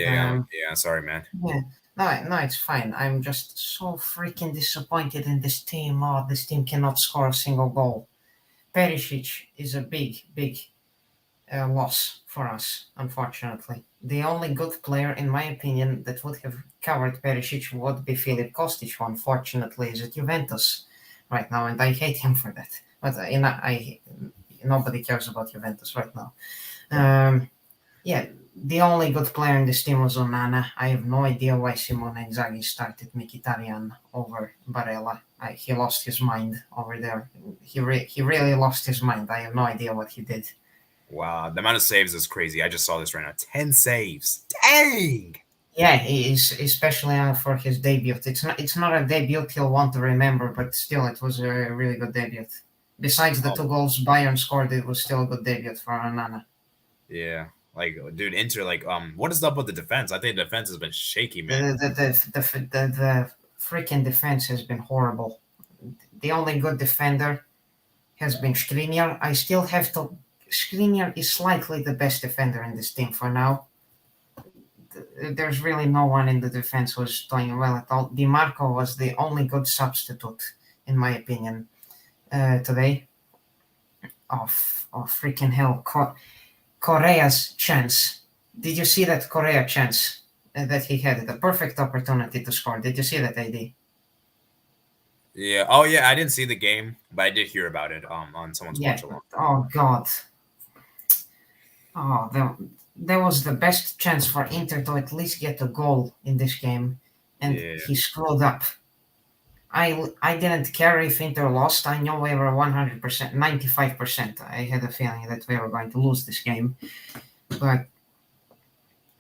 Sorry, man. Yeah, no, it's fine. I'm just so freaking disappointed in this team. Oh, this team cannot score a single goal. Perisic is a big loss for us, unfortunately. The only good player, in my opinion, that would have covered Perisic would be Filip Kostic, who unfortunately is at Juventus. right now, and I hate him for that. But nobody cares about Juventus right now. Yeah, the only good player in this team was Onana. I have no idea why Simone Inzaghi started Mkhitaryan over Barella. He lost his mind over there. He really lost his mind. I have no idea what he did. Wow, the amount of saves is crazy. I just saw this right now. 10 saves. Dang! Yeah, he is, especially for his debut. It's not a debut he'll want to remember, but still, it was a really good debut. Besides the 2 goals Bayern scored, it was still a good debut for Onana. Yeah. Like, dude, Inter, like, what is up with the defense? I think the defense has been shaky, man. The freaking defense has been horrible. The only good defender has been Skriniar. I still have to. Skriniar is slightly the best defender in this team for now. There's really no one in the defense who's doing well at all. Di Marco was the only good substitute, in my opinion, today. Oh, freaking hell. Correa's chance. Did you see that Correa chance that he had? The perfect opportunity to score. Did you see that, AD? Yeah. Oh, yeah. I didn't see the game, but I did hear about it on someone's watch along. Oh, God. Oh, that was the best chance for Inter to at least get a goal in this game, and he screwed up. I didn't care if Inter lost. I knew we were 100%, 95%. I had a feeling that we were going to lose this game. But,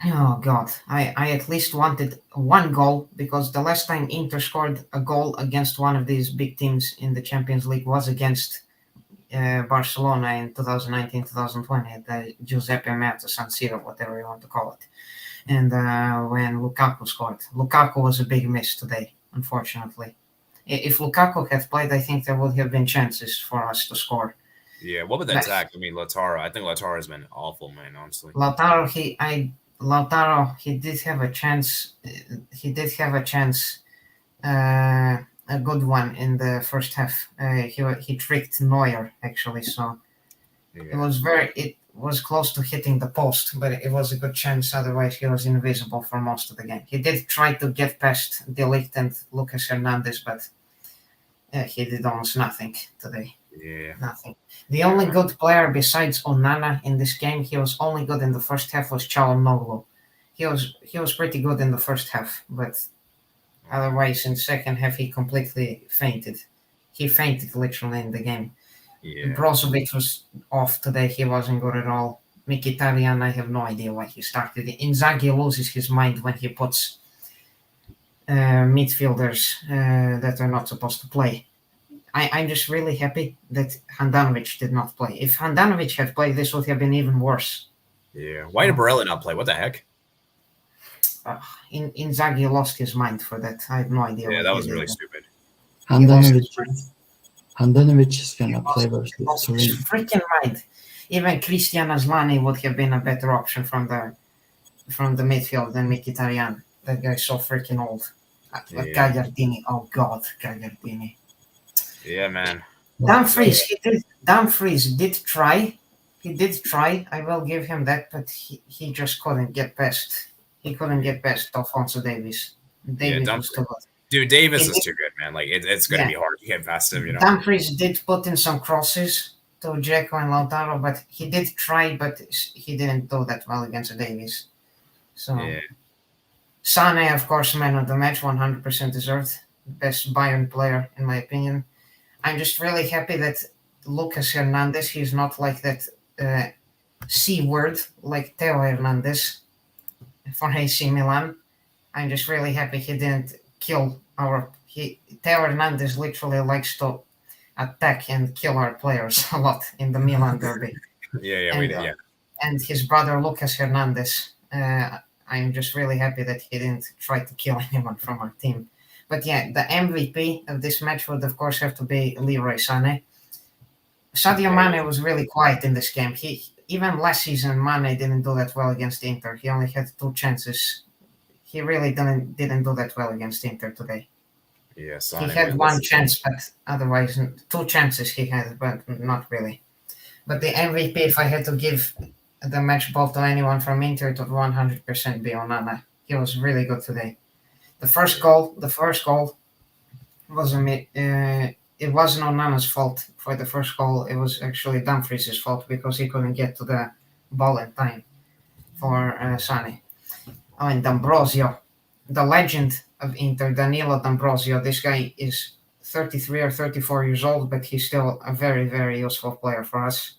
oh God, I at least wanted 1 goal, because the last time Inter scored a goal against one of these big teams in the Champions League was against Barcelona in 2019-2020 at the Giuseppe Meazza San Siro, whatever you want to call it. And when Lukaku scored. Lukaku was a big miss today, unfortunately. If Lukaku had played, I think there would have been chances for us to score. Yeah, what about the attack? I mean, Lautaro. I think Lautaro has been awful, man, honestly. Lautaro, he did have a chance. He did have a chance, a good one in the first half. He tricked Neuer, actually, so it was close to hitting the post, but it was a good chance. Otherwise, he was invisible for most of the game. He did try to get past De Ligt and Lucas Hernandez, but he did almost nothing today. Yeah. Nothing. The only good player besides Onana in this game, he was only good in the first half, was Çalhanoğlu. He was pretty good in the first half, but otherwise in the second half he completely fainted. He fainted literally in the game. Yeah. Brozovic was off today. He wasn't good at all. Mkhitaryan, I have no idea why he started. Inzaghi loses his mind when he puts midfielders that are not supposed to play. I'm just really happy that Handanovic did not play. If Handanovic had played, this would have been even worse. Yeah. Why did Barella not play? What the heck? Inzaghi lost his mind for that. I have no idea. Yeah, that was really stupid. Handanovic is gonna play versus Turin. His freaking mind. Even Christian Aslani would have been a better option from the midfield than Mkhitaryan. That guy's so freaking old. Gagliardini. Oh God, Gagliardini. Yeah, man. Dumfries did try. He did try. I will give him that, but he just couldn't get past. He couldn't get past Alphonso Davies. Davies was too good. Dude, Davis is too good, man. Like it's going to be hard to get past him, you know. Dumfries did put in some crosses to Dzeko and Lautaro, but he did try, but he didn't do that well against Davies. So, Sane, of course, man of the match, 100% deserved. Best Bayern player, in my opinion. I'm just really happy that Lucas Hernandez, he's not like that C word like Theo Hernandez for AC Milan. I'm just really happy he didn't kill Theo Hernandez literally likes to attack and kill our players a lot in the Milan derby. And his brother Lucas Hernandez, I'm just really happy that he didn't try to kill anyone from our team. But yeah, the MVP of this match would of course have to be Leroy Sané. Sadio Mane was really quiet in this game. Even last season, Mane didn't do that well against Inter. He only had 2 chances. He really didn't do that well against Inter today. Yeah, he had 1 chance, but otherwise 2 chances he had, but not really. But the MVP, if I had to give the match ball to anyone from Inter, it would 100% be Onana. He was really good today. The first goal was it wasn't Onana's fault for the first goal. It was actually Dumfries' fault because he couldn't get to the ball in time for Sane. Oh, and D'Ambrosio, the legend of Inter, Danilo D'Ambrosio. This guy is 33 or 34 years old, but he's still a very, very useful player for us.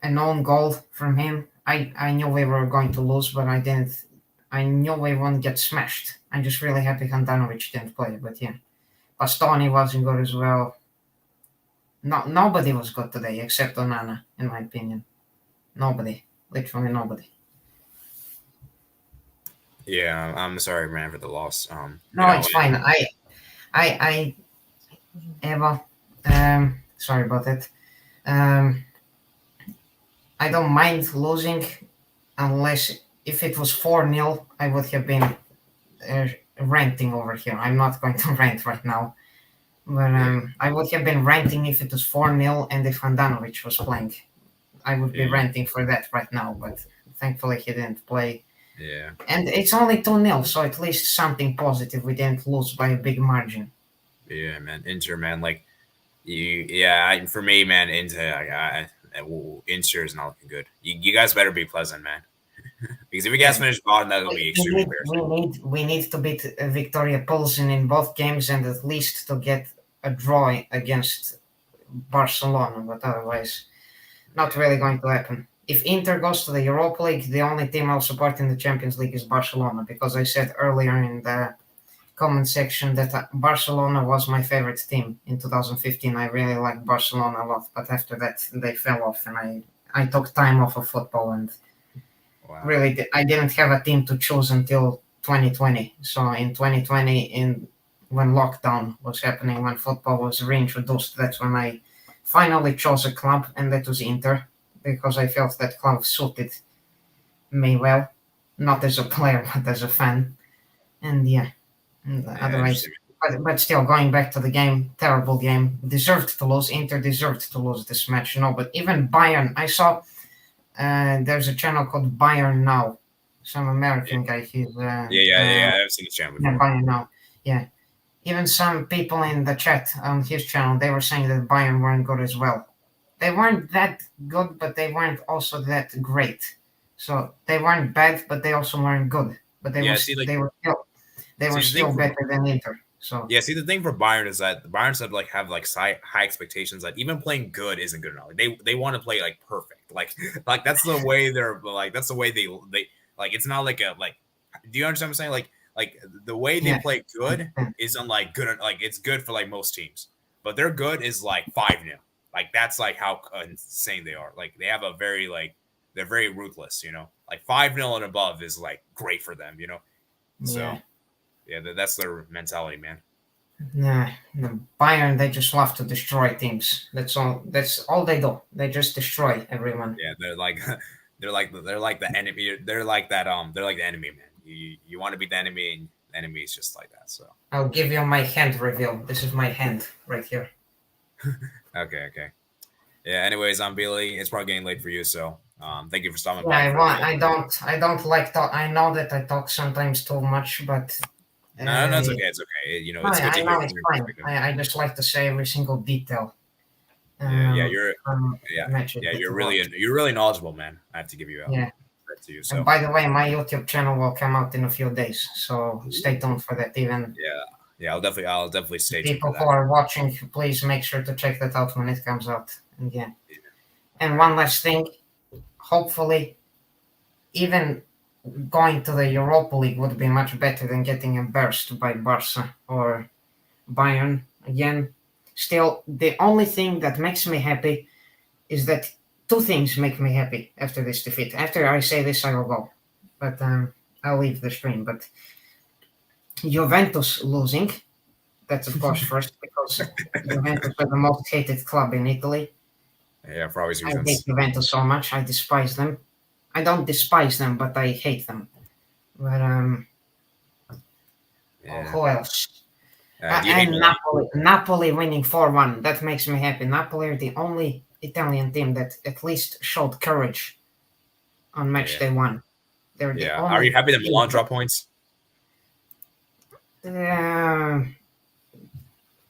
An own goal from him. I knew we were going to lose, but I didn't. I knew we wouldn't get smashed. I'm just really happy Handanovic didn't play, but yeah. Bastoni wasn't good as well. Nobody was good today except Onana, in my opinion. Nobody. Literally nobody. Yeah, I'm sorry, man, for the loss. No, it's fine. Eva, sorry about it. I don't mind losing unless if it was 4-0, I would have been ranting over here. I'm not going to rant right now. But I would have been ranting if it was 4-0 and if Handanovic was playing. I would be ranting for that right now, but thankfully he didn't play. Yeah. And it's only 2-0, so at least something positive. We didn't lose by a big margin. Yeah, man. Inter, man. Like, for me, man, Inter is not looking good. You guys better be pleasant, man. Because if you guys finish bottom, that'll be extremely embarrassing. We need to beat Victoria Pilsen in both games and at least to get a draw against Barcelona, but otherwise, not really going to happen. If Inter goes to the Europa League, the only team I'll support in the Champions League is Barcelona, because I said earlier in the comment section that Barcelona was my favorite team in 2015. I really liked Barcelona a lot, but after that they fell off, and I took time off of football, and really I didn't have a team to choose until 2020. So in 2020, when lockdown was happening, when football was reintroduced, that's when I finally chose a club, and that was Inter, because I felt that club suited me well, not as a player but as a fan. And otherwise, but still, going back to the game, terrible game, deserved to lose. Inter deserved to lose this match. No, but even Bayern, I saw there's a channel called Bayern Now, some American guy. He's I've seen his channel before. Bayern Now, yeah. Even some people in the chat on his channel, they were saying that Bayern weren't good as well. They weren't that good, but they weren't also that great. So they weren't bad, but they also weren't good. But they were still better than Inter. So yeah, see, the thing for Bayern is that the Bayern said have high expectations. That even playing good isn't good enough. Like, they want to play like perfect. Like that's the way they're like. That's the way they like. It's not like a like. Do you understand what I'm saying? Like the way they play good isn't like good. Like it's good for like most teams, but their good is like 5-0. Like that's like how insane they are. Like they have a very they're very ruthless. Like 5-0 and above is like great for them. So. Yeah, that's their mentality, man. Nah, the Bayern, they just love to destroy teams. That's all they do. They just destroy everyone. Yeah, they're like the enemy. They're like that. They're like the enemy, man. You want to be the enemy, and the enemy is just like that. So I'll give you my hand reveal. This is my hand right here. Okay. Yeah. Anyways, I'm Billy. It's probably getting late for you, so thank you for stopping by. Yeah, I don't like talk. I know that I talk sometimes too much, but. No, it's okay. It's okay. It's good to hear. It's fine. I just like to say every single detail. You're really knowledgeable, man. I have to give you yeah. To you. So. And by the way, my YouTube channel will come out in a few days, so stay tuned for that. I'll definitely stay tuned. People who are watching, please make sure to check that out when it comes out. And one last thing, hopefully, even going to the Europa League would be much better than getting embarrassed by Barca or Bayern again. Still, the only thing that makes me happy is that two things make me happy after this defeat. After I say this, I will go. But I'll leave the stream. But Juventus losing, that's of course first, because Juventus are the most hated club in Italy. Yeah, for obvious reasons. I hate Juventus so much. I despise them. I don't despise them, but I hate them. But who else? And Napoli winning 4-1. That makes me happy. Napoli are the only Italian team that at least showed courage on Matchday 1. They're the only. Are you happy that Milan dropped points?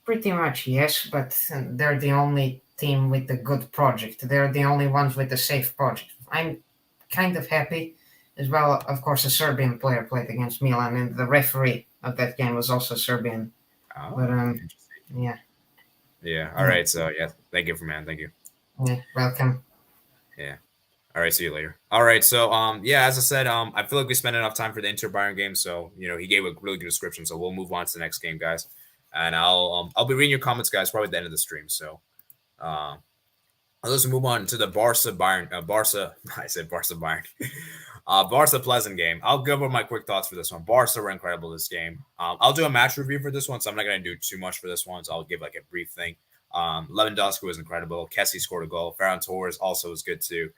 Pretty much, yes, but they're the only team with a good project. They're the only ones with a safe project. I'm kind of happy as well. Of course, a Serbian player played against Milan, and the referee of that game was also Serbian. Oh, But interesting. yeah, Yeah. All right. So yeah, thank you, man. Thank you. yeah, welcome. Yeah. All right. See you later. All right. So yeah, as I said, I feel like we spent enough time for the Inter Bayern game. So he gave a really good description. So we'll move on to the next game, guys. And I'll be reading your comments, guys, probably at the end of the stream. So let's move on to the Barca Bayern. Barca. I said Barca Bayern. Barca Pleasant game. I'll give over my quick thoughts for this one. Barca were incredible this game. I'll do a match review for this one, so I'm not going to do too much for this one. So I'll give like a brief thing. Lewandowski was incredible. Kessie scored a goal. Ferran Torres also was good too.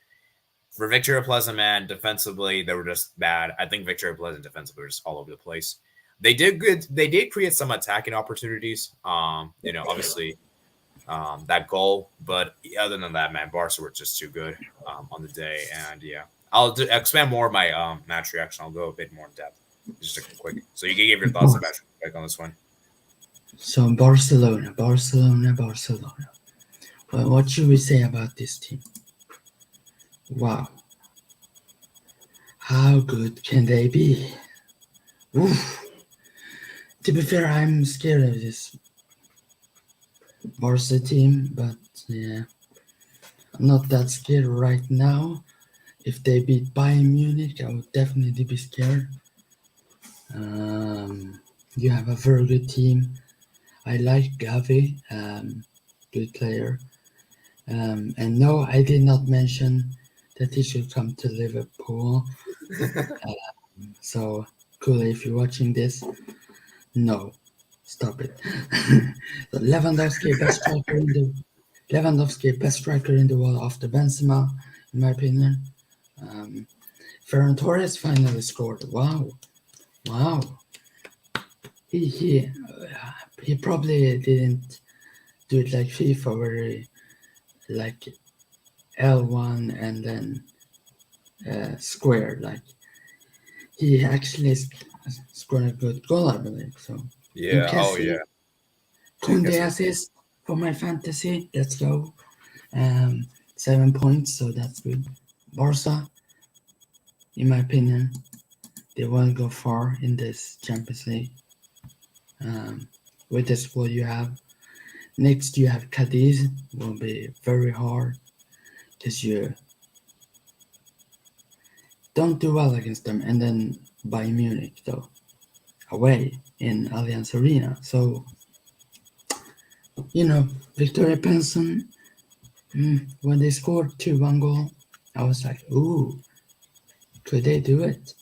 For Victoria Pleasant, man, defensively they were just bad. I think Victoria Pleasant defensively were just all over the place. They did good. They did create some attacking opportunities. Obviously that goal, but other than that, man, Barca were just too good on the day. And yeah, I'll expand more of my match reaction. I'll go a bit more in depth. Just a quick. So you can give your thoughts about on this one. So Barcelona. Well, what should we say about this team? Wow. How good can they be? Oof. To be fair, I'm scared of this Barca team, but yeah, I'm not that scared right now. If they beat Bayern Munich, I would definitely be scared. You have a very good team. I like Gavi, good player. And no, I did not mention that he should come to Liverpool. So, cool, if you're watching this, no, stop it. Lewandowski, best striker in the world after Benzema, in my opinion. Ferran Torres finally scored. Wow. He probably didn't do it like FIFA, where he, like L1 and then square. Like he actually scored a good goal, I believe. So Yeah. Kessie, Oh yeah. Kunde assist for my fantasy. Let's go. 7 points, so that's good. Barca, in my opinion, they won't go far in this Champions League. With the squad you have. Next, you have Cadiz. Will be very hard because you don't do well against them. And then Bayern Munich, though, away in Allianz Arena. So, Victoria Penson, when they scored 2-1 goal, I was like, ooh, could they do it?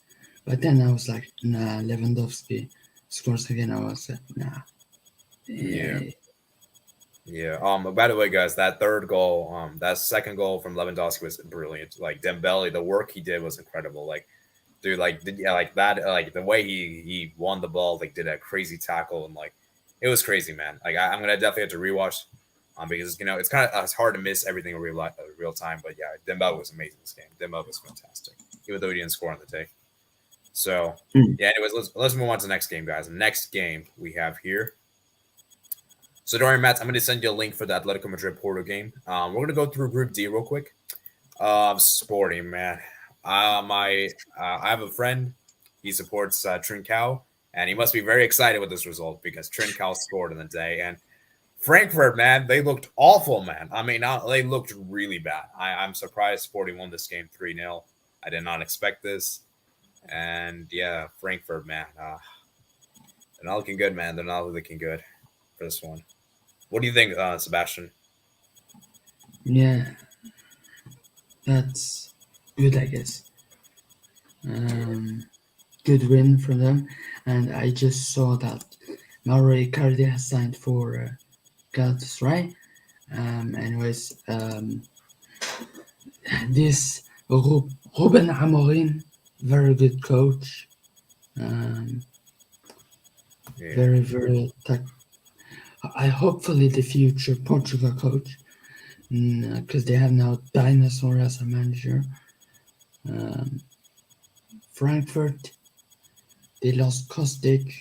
But then I was like, nah, Lewandowski scores again. I was like, nah. Yeah. By the way, guys, that third goal, that second goal from Lewandowski was brilliant. Like Dembele, the work he did was incredible. Like, dude, like that, like the way he won the ball, like did a crazy tackle, and like it was crazy, man. Like I'm gonna definitely have to rewatch, because it's it's hard to miss everything in real time. But yeah, Dembele was amazing this game. Dembele was fantastic, even though he didn't score on the day. So yeah, anyways, let's move on to the next game, guys. The next game we have here. So Dorian Mats, I'm going to send you a link for the Atletico Madrid Porto game. We're going to go through Group D real quick. Sporting, man. I have a friend. He supports Trincao, and he must be very excited with this result because Trincao scored in the day. And Frankfurt, man, they looked awful, man. I mean, they looked really bad. I'm surprised Sporting won this game 3-0. I did not expect this. And yeah, Frankfurt, man. They're not looking good, man. They're not looking good for this one. What do you think, Sebastian? Yeah, that's good, I guess. Good win from them. And I just saw that Mauro Icardi has signed for Galatasaray. Anyways, this Ruben Amorim, very good coach. Very, very hopefully the future Portugal coach, because they have now Dinosaur as a manager. Frankfurt, they lost Kostic.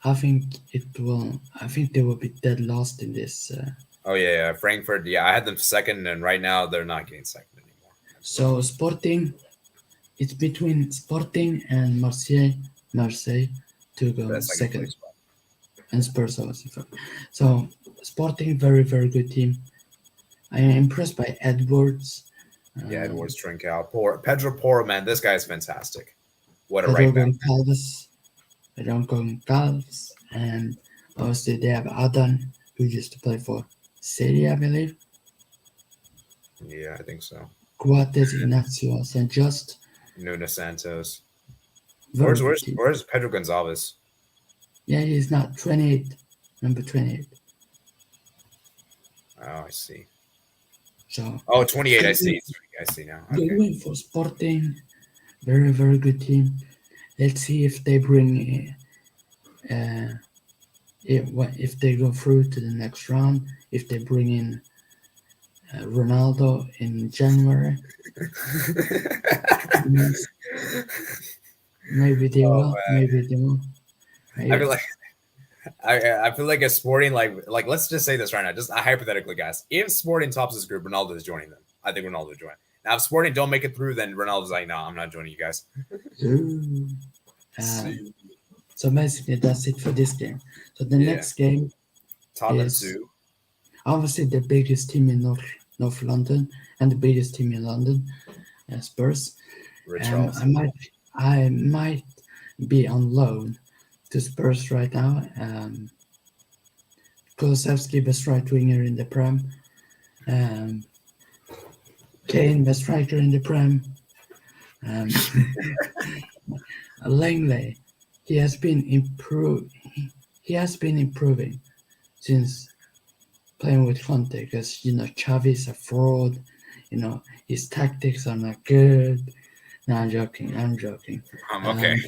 I think it will. I think they will be dead lost in this. Oh yeah, Frankfurt. Yeah, I had them second, and right now they're not getting second anymore. So Sporting, it's between Sporting and Marseille to go That's second second, place. and Spurs also. So Sporting, very very good team. I am impressed by Edwards. Yeah, Edwards Trincao. Pedro Porro, man, this guy is fantastic. What a Pedro right back. Goncalves, and obviously they have Adan, who used to play for Serie, I believe. Yeah, I think so. Guates, Ignacio, St. Just. Nuno Santos. Very good team. Where's Pedro Gonzalez? Yeah, he's not 28, number 28. Oh, I see. So, 28, I see. I see now. Good Okay. win for Sporting. Very, very good team. Let's see if they bring, if they go through to the next round, if they bring in Ronaldo in January. Maybe they will. Man. Maybe they won't. I feel like I feel like a Sporting like let's just say this right now, just hypothetically, guys. If Sporting tops this group, Ronaldo is joining them. I think Ronaldo will join. Now, if Sporting don't make it through, then Ronaldo's like, no, I'm not joining you guys. So basically, that's it for this game. So the next game Tottenham is Zoo. obviously the biggest team in North London and the biggest team in London, Spurs. I might be on loan to Spurs right now. Kulusevski, best right winger in the Prem. Kane, best striker in the Prem. Langley, he has been improving since playing with Conte, because Xavi is a fraud. His tactics are not good. No, I'm joking. Okay.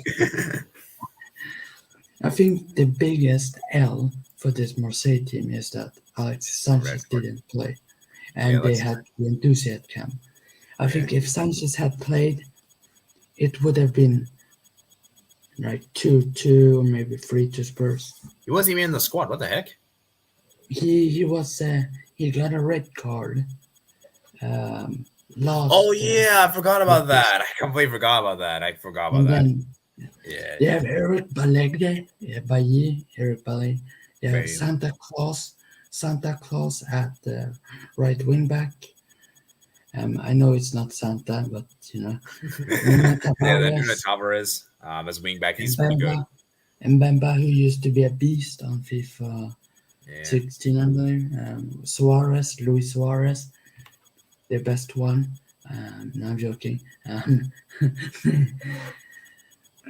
I think the biggest L for this Marseille team is that Alexis Sanchez didn't play, and they had the enthusiasm camp. I think if Sanchez had played, it would have been like 2-2 or maybe 3-2 Spurs. He wasn't even in the squad. What the heck? He was he got a red card. Oh yeah, I forgot about that. I completely forgot about that. Then, yeah. They have Eric Bailly. Eric Bailly. They have Santa Claus at the right wing back. I know it's not Santa, but Nuno Tavares as wing back, he's pretty good. Mbemba, who used to be a beast on FIFA 16, I believe. Luis Suarez, the best one. No, I'm joking. The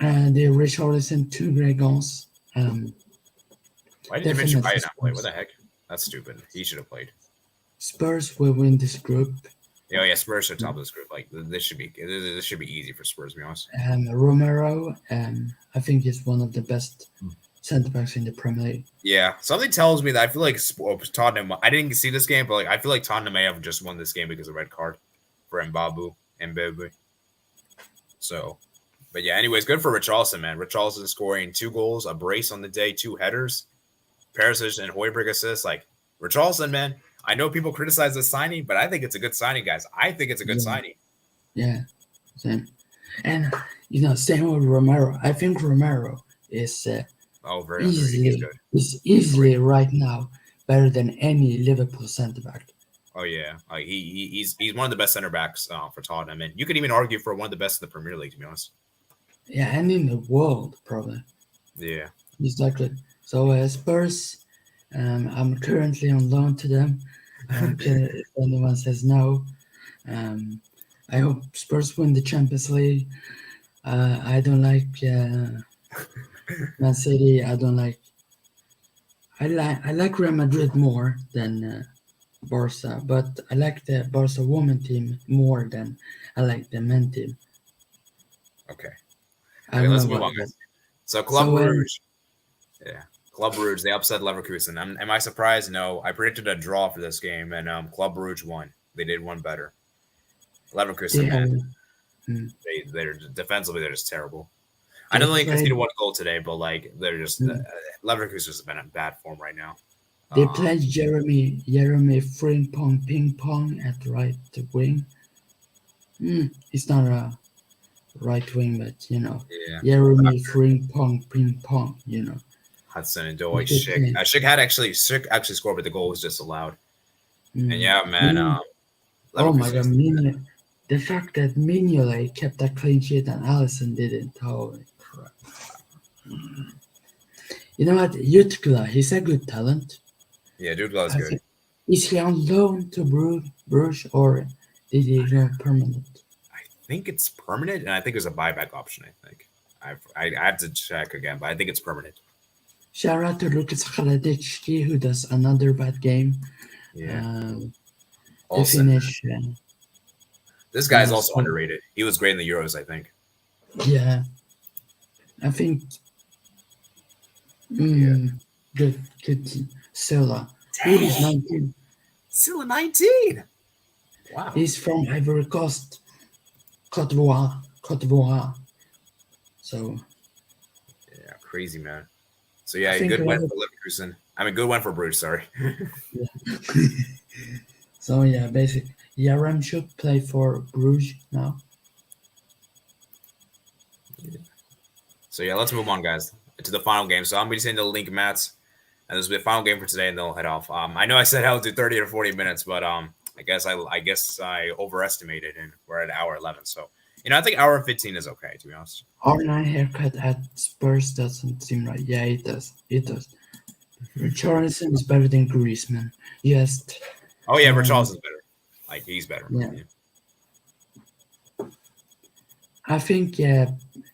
Richarlison, 2 Gregons. Why did you mention Bayern not play? What the heck? That's stupid. He should have played. Spurs will win this group. Oh yeah, Spurs should top of this group. Like this should be easy for Spurs, to be honest. Romero, I think is one of the best centre backs in the Premier League. Yeah, something tells me that I feel like Tottenham. I didn't see this game, but I feel like Tottenham may have just won this game because of red card for Mbebe. So, but yeah, anyways, good for Richarlison, man. Richarlison scoring 2 goals, a brace on the day, 2 headers, Perisic and Højbjerg assists. Like Richarlison, man. I know people criticize the signing, but I think it's a good signing, guys. I think it's a good signing. Yeah, same. And same with Romero. I think Romero is easily right now better than any Liverpool centre back. Oh yeah, he's one of the best center backs for Tottenham, and you could even argue for one of the best in the Premier League, to be honest. Yeah, and in the world probably. Yeah, he's that good. So Spurs, I'm currently on loan to them. I don't care if anyone says no. I hope Spurs win the Champions League. I don't like Man City. I like Real Madrid more than Barca, but I like the Barca women team more than I like the men team. Okay, let's move on, guys. So Club Brugge. Yeah. Club Brugge, they upset Leverkusen. Am I surprised? No. I predicted a draw for this game, and Club Brugge won. They did one better. Leverkusen, man. They're defensively, they're just terrible. I know they played- conceded 1 goal today, but like they're just Leverkusen has been in bad form right now. They played Jeremy Frimpong Ping Pong at right wing. He's not a right wing, but Yeah, Jeremy Frimpong Ping Pong. Hudson and Doi. Good play. Schick actually scored, but the goal was disallowed. Mm. And yeah, man. Oh my God, Leverkusen- the fact that Mignolet kept that clean sheet and Allison didn't. Holy crap. You know what? Jutgla, he's a good talent. Yeah, Douglas is good. Is he on loan to Bruges or did he go permanent? I think it's permanent, and I think there's a buyback option. I think I have to check again, but I think it's permanent. Shout out to Lucas Khaladitsky, who does another bad game. Yeah. They Also, finish. this guy's yeah, also so- underrated. He was great in the Euros, I think. Yeah, I think. Good. Silla. He's 19. Still a 19. Wow. He's from Ivory Coast, Côte d'Ivoire. So Yeah, crazy man. So yeah, I think good win Robert- for Leverkusen. I mean, good win for Bruges. Sorry. So yeah, basically, Yaram should play for Bruges now. So yeah, let's move on, guys, to the final game. So I'm going to be sending the link, Mats, and this will be the final game for today, and then we'll head off. I know I said I'll do 30 or 40 minutes, but I guess I overestimated, and we're at hour 11. So I think hour 15 is okay, to be honest. R9 haircut at Spurs doesn't seem right. Yeah, it does. Richarlison is better than Griezmann. Yes. Oh yeah, Richarlison's better. Like he's better. Yeah. I think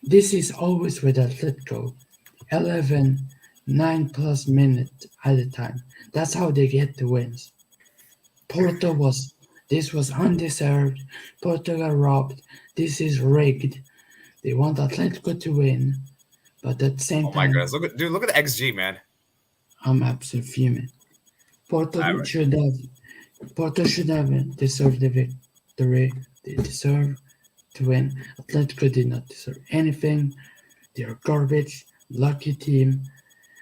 this is always with Atletico. 11, 9+ minutes at a time. That's how they get the wins. Porto was undeserved. Porto got robbed. This is rigged. They want Atletico to win, but at the same Oh my time, goodness, look at the XG, man. I'm absolutely fuming. Porto Alright. should have deserved the victory. They deserve to win. Atletico did not deserve anything. They are garbage, lucky team,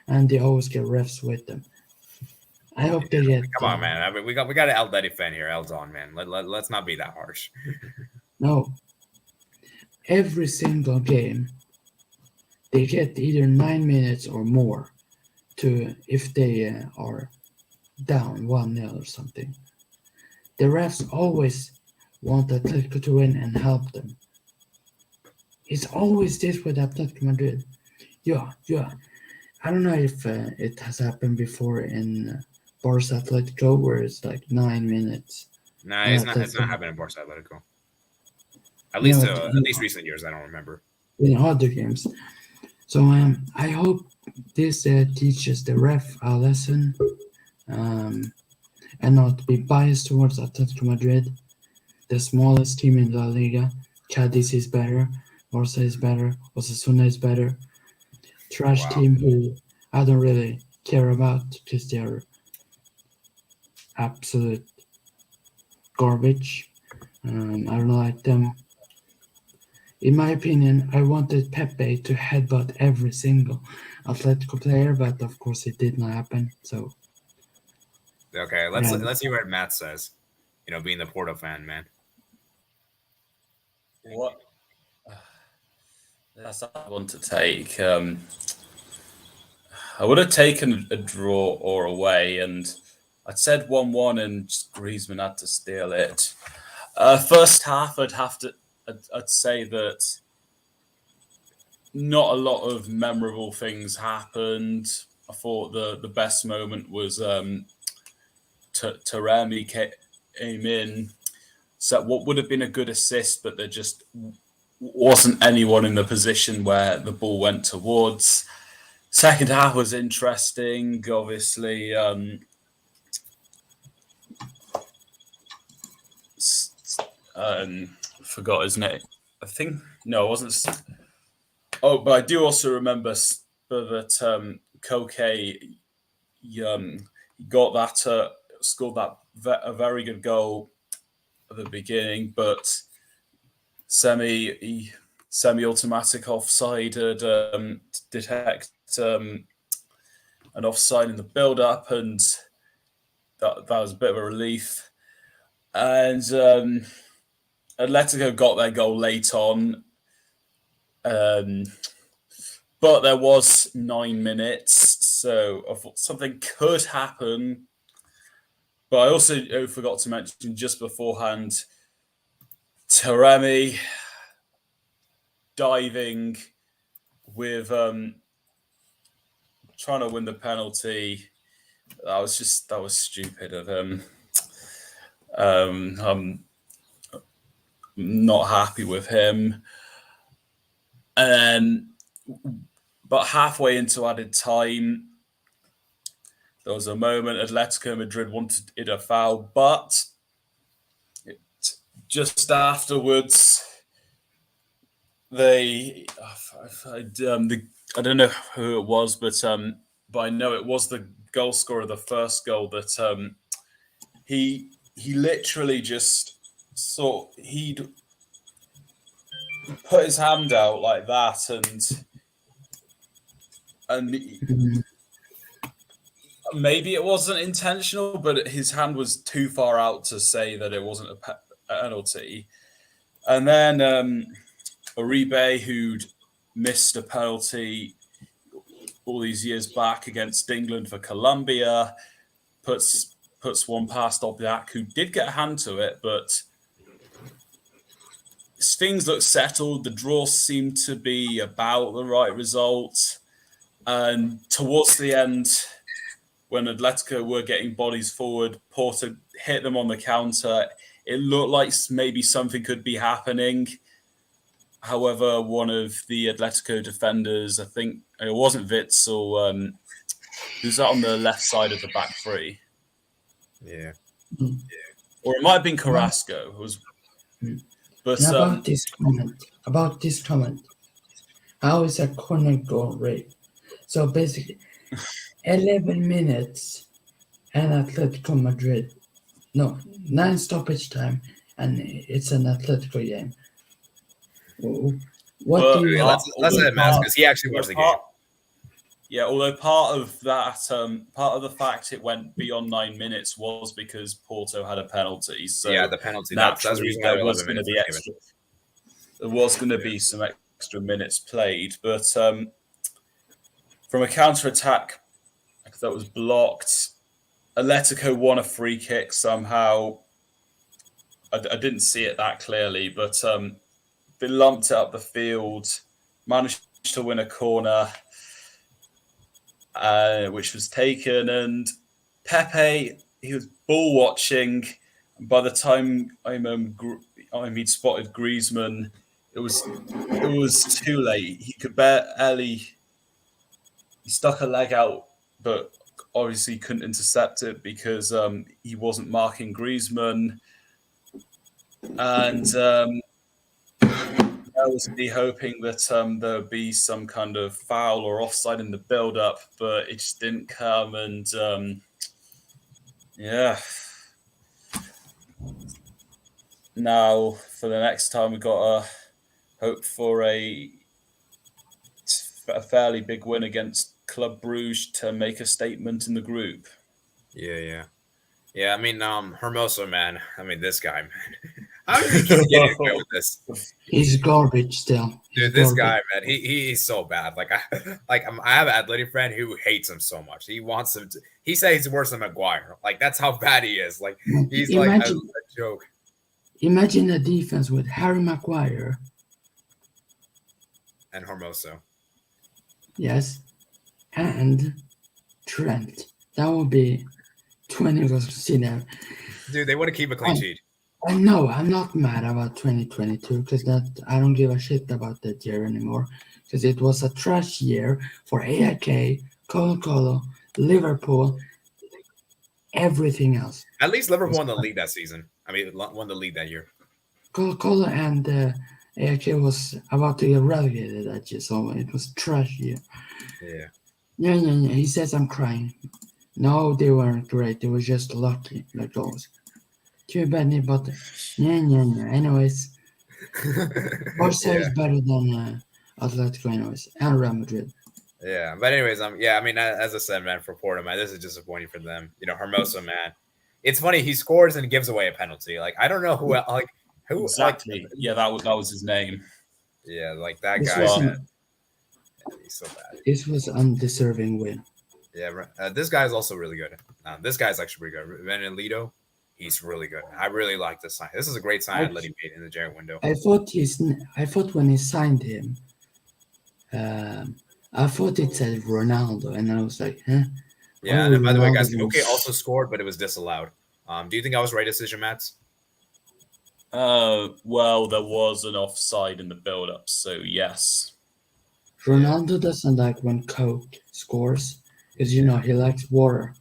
and they always get refs with them. I hope they get. Come on, man. I mean, we got an Atleti fan here, Eldon, man. Let's not be that harsh. No. Every single game, they get either 9 minutes or more to if they are down 1-0 or something. The refs always want Atletico to win and help them. It's always this with Atletico Madrid. Yeah. I don't know if it has happened before in Barca Atletico where it's like 9 minutes. Nah, it's not happening in Barca Atletico. At least recent years, I don't remember. In other games. So I hope this teaches the ref a lesson and not be biased towards Atletico Madrid, the smallest team in La Liga. Cadiz is better, Barca is better, Osasuna is better. Trash Wow. team who I don't really care about because they're absolute garbage. I don't like them. In my opinion, I wanted Pepe to headbutt every single Atletico player, but of course it did not happen. So Okay, let's see what Matt says. Being the Porto fan, man. What? That's what I want to take. I would have taken a draw or away, and I'd said 1-1, and just Griezmann had to steal it. First half, I'd say that not a lot of memorable things happened. I thought the best moment was Taremi came in. So what would have been a good assist, but there just wasn't anyone in the position where the ball went towards. Second half was interesting. Obviously, forgot his name. I think no, it wasn't. Oh, but I do also remember that Koke got that scored a very good goal at the beginning, but Semi semi-automatic offside to detect an offside in the build-up, and that was a bit of a relief. And Atletico got their goal late on, but there was 9 minutes, so I thought something could happen. But I also forgot to mention just beforehand, Taremi diving with trying to win the penalty. That was stupid of him. I'm not happy with him. But halfway into added time, there was a moment Atletico Madrid wanted a foul, but just afterwards, I don't know who it was, but I know it was the goal scorer of the first goal that he literally just he'd put his hand out like that, and maybe it wasn't intentional, but his hand was too far out to say that it wasn't a penalty. And then Uribe, who'd missed a penalty all these years back against England for Colombia, puts one past Oblak, who did get a hand to it, but things look settled. The draw seemed to be about the right result. And towards the end, when Atletico were getting bodies forward, Porto hit them on the counter. It looked like maybe something could be happening. However, one of the Atletico defenders, I think it wasn't Witzel, who's on the left side of the back three. Yeah. Or it might have been Carrasco. But about this comment, how is a corner goal rate? So basically, 11 minutes and Atletico Madrid. No, 9 stoppage time, and it's an Atletico game. What do you... Let's let him ask, because he actually watched the game. Yeah, although part of the fact it went beyond 9 minutes was because Porto had a penalty. So yeah, the penalty. That's the reason why there was going to be extra. There was going to be some extra minutes played, but from a counter-attack that was blocked, Atletico won a free kick somehow. I didn't see it that clearly, but they lumped it up the field, managed to win a corner, which was taken. And Pepe, he was ball watching. By the time he'd spotted Griezmann, it was too late. He could barely. He stuck a leg out, but obviously couldn't intercept it because he wasn't marking Griezmann. And I was really hoping that there would be some kind of foul or offside in the build-up, but it just didn't come. And now for the next time, we've got to hope for a fairly big win against Club Brugge to make a statement in the group. Yeah. I mean, Hermoso, man. I mean, this guy, man. How did he keep getting away with this? He's garbage still. Dude, this guy, man, he's so bad. I have an Atletico friend who hates him so much. He wants him to. He says he's worse than Maguire. That's how bad he is. He's a joke. Imagine a defense with Harry Maguire and Hermoso. Yes, and Trent. That would be 20 goals to see there. Dude, they want to keep a clean sheet. And no, I'm not mad about 2022 because I don't give a shit about that year anymore because it was a trash year for AIK, Colo-Colo, Liverpool, everything else. At least Liverpool won the league that season. I mean, won the league that year. Colo-Colo and AIK was about to get relegated that year, so it was a trash year. Yeah. He says I'm crying. No, they weren't great. They were just lucky, like those. Too bad, but anyways, Barca Yeah. is better than Atletico anyways, and Real Madrid. Yeah, but anyways, yeah, I mean, as I said, man, for Porto, man, this is disappointing for them. Hermoso, man, it's funny he scores and gives away a penalty. Like I don't know who, like who, Exactly. like, Yeah, that was his name. yeah, like that This guy, was man, an, he's so bad. this was undeserving win. Yeah, this guy's also really good. This guy's actually pretty good. Benedito, he's really good. I really like this sign. This is a great sign Atleti made in the January window. I thought when he signed him, I thought it said Ronaldo, and I was like, huh? Yeah, and by the way, guys, OK also scored, but it was disallowed. Do you think that was the right decision, Mats? Well, there was an offside in the build-up, so yes. Ronaldo doesn't like when Coke scores because he likes water.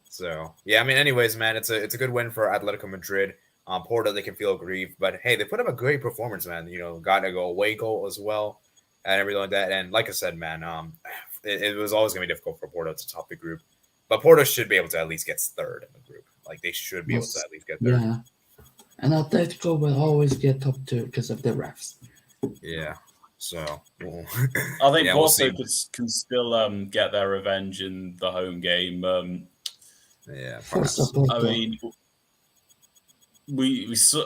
So yeah, I mean, anyways, man, it's a good win for Atletico Madrid. Porto, they can feel aggrieved, but hey, they put up a great performance, man. Got a away goal as well, and everything like that. And like I said, man, it was always gonna be difficult for Porto to top the group, but Porto should be able to at least get third in the group. Like they should be able to at least get third. Yeah, and Atletico will always get top 2 because of the refs. Yeah. So I think Porto can still get their revenge in the home game. Yeah, I mean, we saw,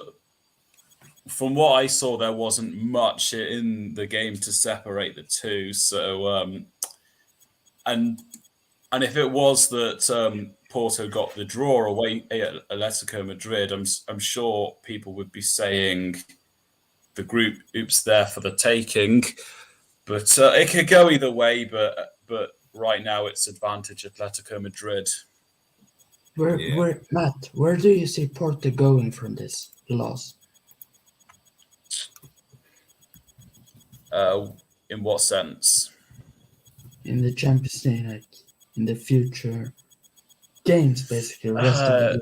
from what I saw, there wasn't much in the game to separate the two. So, and if it was that Porto got the draw away at Atletico Madrid, I'm sure people would be saying the group oops there for the taking, but it could go either way. But right now it's advantage Atletico Madrid. Matt, where do you see Porto going from this loss? In what sense? In the Champions League, like in the future games, basically. Rest of the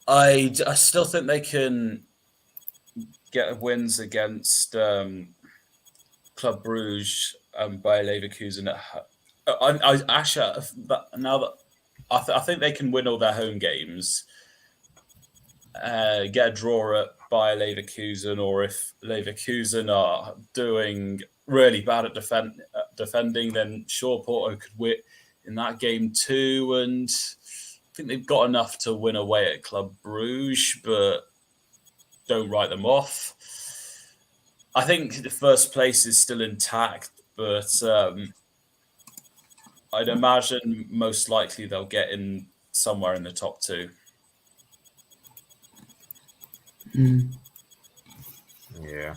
I still think they can get wins against Club Brugge and Bayer Leverkusen. I think they can win all their home games, get a draw at Bayer Leverkusen, or if Leverkusen are doing really bad at defending, then sure, Porto could win in that game too. And I think they've got enough to win away at Club Brugge, but don't write them off. I think the first place is still intact, but I'd imagine most likely they'll get in somewhere in the top 2. Yeah.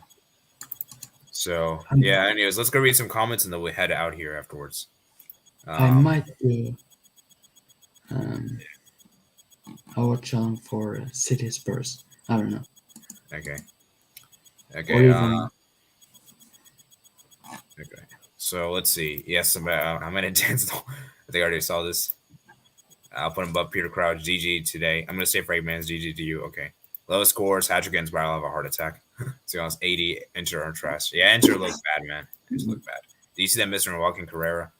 So yeah. Anyways, let's go read some comments and then we'll head out here afterwards. I might do a watch on for City Spurs. I don't know. Okay. Okay. Okay. So let's see. Yes, I'm gonna dance. I think I already saw this. I'll put him above Peter Crouch. GG today. I'm gonna say Fragmans. GG to you. Okay. Lowest scores. Hattrick against Bayern. I'll have a heart attack. So honest, 80. Inter are trash. Yeah, Inter look bad, man. Inter look bad. Do you see that Mr. Walking Carrera?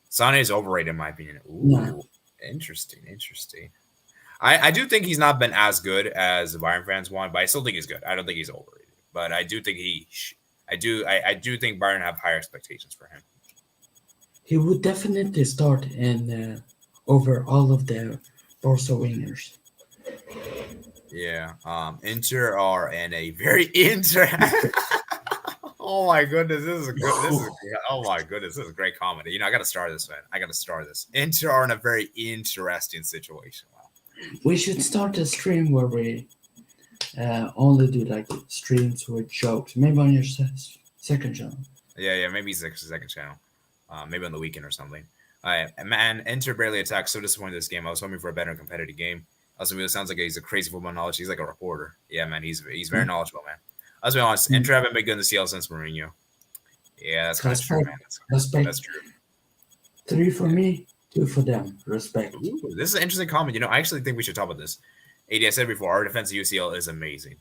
Sane is overrated in my opinion. Ooh, interesting. I do think he's not been as good as the Bayern fans want, but I still think he's good. I don't think he's overrated, but I do think I do think Bayern have higher expectations for him. He would definitely start in over all of the Barca wingers. Yeah. Inter are in a very Oh my goodness, oh my goodness, this is a great comedy. I got to star this, man. I got to star this. Inter are in a very interesting situation. Wow. We should start a stream where we only do like streams with jokes. Maybe on your second channel. Yeah, maybe second channel. Maybe on the weekend or something. Man, Inter barely attacked. So disappointed this game. I was hoping for a better competitive game. Also, it sounds like he's a crazy football knowledge. He's like a reporter. Yeah, man, he's very knowledgeable, man. Let's be honest. Inter haven't been good in the CL since Mourinho. Yeah, that's kind of true, man. That's true. 3 for me, 2 for them. Respect. Ooh, this is an interesting comment. I actually think we should talk about this. AD, I said before, our defense at UCL is amazing.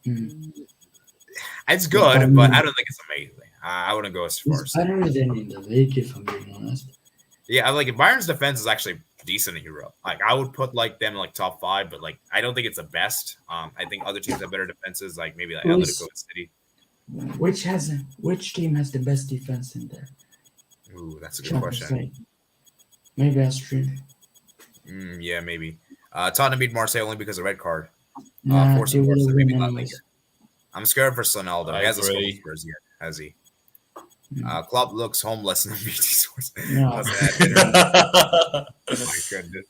It's good, but I don't think it's amazing. I wouldn't go as far as better than in the league, if I'm being honest. Yeah, like Bayern's defense is actually decent in Europe. Like I would put like them in like top 5, but like I don't think it's the best. I think other teams have better defenses, like maybe like Who is- Atletico and City. Which team has the best defense in there? Ooh, that's a good Champions question. League. Maybe Austria. Yeah, maybe. Tottenham beat Marseille only because of red card. Nah, Force they will Barca, win maybe not anyways. I'm scared for Sonaldo. I He hasn't scored agree. for Spurs yet, has he? Mm. Klopp looks homeless in the BT scores. No. Wasn't at dinner. Oh my goodness.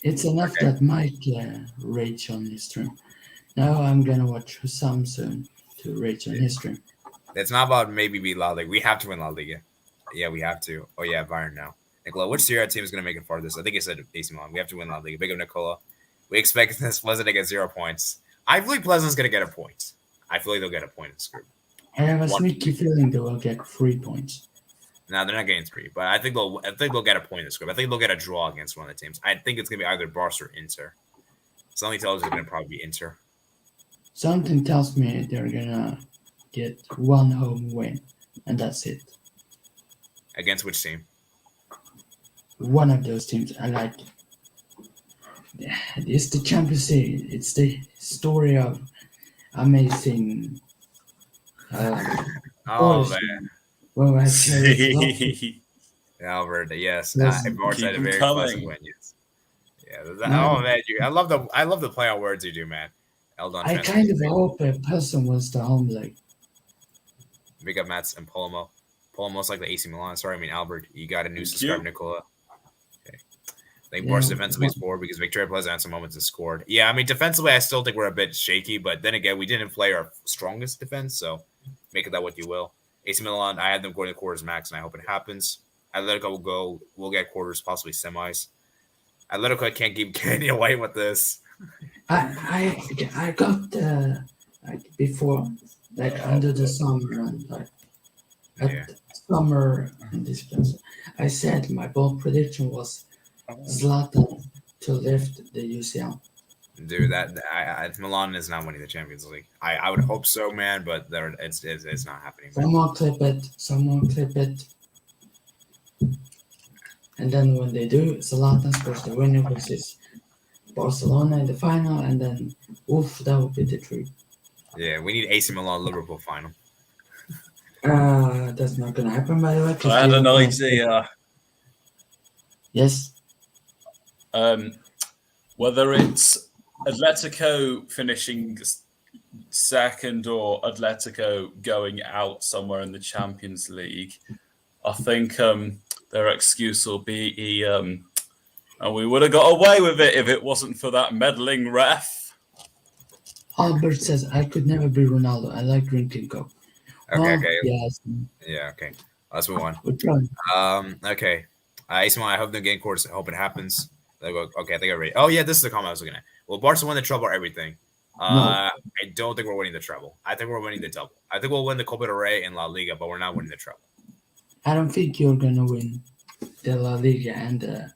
It's enough Okay. that Mike rage on his stream. Now I'm gonna watch Hussam soon to rage on his stream. It's not about maybe beat La Liga. We have to win La Liga. Yeah, we have to. Oh yeah, Bayern now. Nicola, which Serie A team is going to make it farthest? I think you said AC Milan. We have to win La Liga. Big up, Nicola. We expect this Pleasant to get 0 points. I feel like Pleasant's going to get a point. I feel like they'll get a point in this group. I have a One- sneaky feeling they will get 3 points. No, they're not getting 3, but I think they'll get a point in this group. I think they'll get a draw against one of the teams. I think it's going to be either Barca or Inter. Something tells me it's going to probably be Inter. Something tells me they're gonna get 1 home win, and that's it. Against which team? One of those teams I like. It's the Champions League. It's the story of amazing. Oh, Boys. man. Well, I carried Albert, yes. Yes. Barca had a Keep very coming. pleasant win, yes. Yeah, No. oh, man. I love the play on words you do, man. Eldon I Transfer. kind of hope a person wins the home leg. Big up Mats and Polomo. Polomo's like the AC Milan. Sorry, I mean Albert. You got a new Thank subscriber, you. Nicola. Okay. I think Yeah. Barca defensively is poor because Victoria Pleasant had some moments and scored. Yeah, I mean defensively, I still think we're a bit shaky, but then again, we didn't play our strongest defense, so make of that what you will. AC Milan, I had them going to quarters max, and I hope it happens. Atletico we'll get quarters, possibly semis. Atletico can't keep getting away with this. I got like before, like under the summer and like at Yeah. summer in this place. I said my bold prediction was Zlatan to lift the UCL. Dude, Milan is not winning the Champions League. I would hope so, man, but it's not happening. Man. Someone clip it. And then when they do, Zlatan scores the winner versus Barcelona in the final, and then oof, that would be the truth. Yeah, we need AC Milan Liverpool final. That's not gonna happen, by the way. 'cause I had an Liverpool- idea. Yes. Whether it's Atletico finishing second or Atletico going out somewhere in the Champions League, I think their excuse will be, and we would have got away with it if it wasn't for that meddling ref. Albert says, I could never be Ronaldo. I like drinking Coke. Okay. Yes, Yeah, okay. Let's move on. we're trying. Okay. AC Milan, I hope they're getting quarters. I hope it happens. Okay, I think I'm ready. Oh, yeah, this is the comment I was looking at. Will Barca win the treble or everything? I don't think we're winning the treble. I think we're winning the double. I think we'll win the Copa del Rey and La Liga, but we're not winning the treble. I don't think you're gonna win the La Liga and the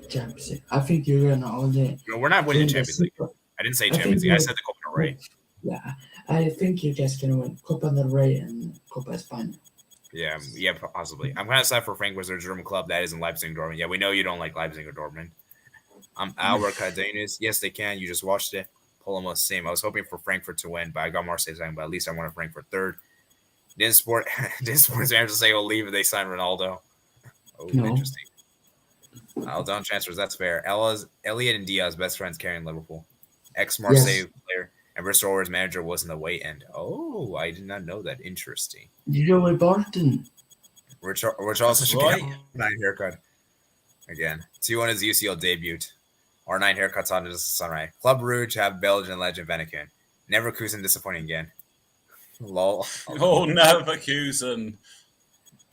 Champions League. I think you're gonna only No, we're not winning win the the Champions League. Super- I didn't say I think Champions League. I we're- said the Copa del Rey. Yeah, I think you're just gonna win Copa del Rey and Copa España. Yeah, possibly. I'm kind of sad for Frank was their German club that isn't Leipzig and Dortmund. Yeah, we know you don't like Leipzig or Dortmund. Albert Cardenas. Yes, they can. You just watched it. Polomo, same. I was hoping for Frankfurt to win, but I got Marseille second, but at least I wanted Frankfurt third. Didn't sports managers say he'll leave if they sign Ronaldo? Oh, No. interesting. Don't transfers. That's fair. Elliot and Diaz, best friends carrying Liverpool. Ex-Marseille player and Bristol Rovers manager was in the way end. Oh, I did not know that. Interesting. Joey Barton. Rich also should right. get a 9 haircut. Again, 2-1 his UCL debut. R9 haircuts on the sunrise. Club Rouge have Belgian legend Vanaken. Neverkusen disappointing again. Lol. Oh, Leverkusen.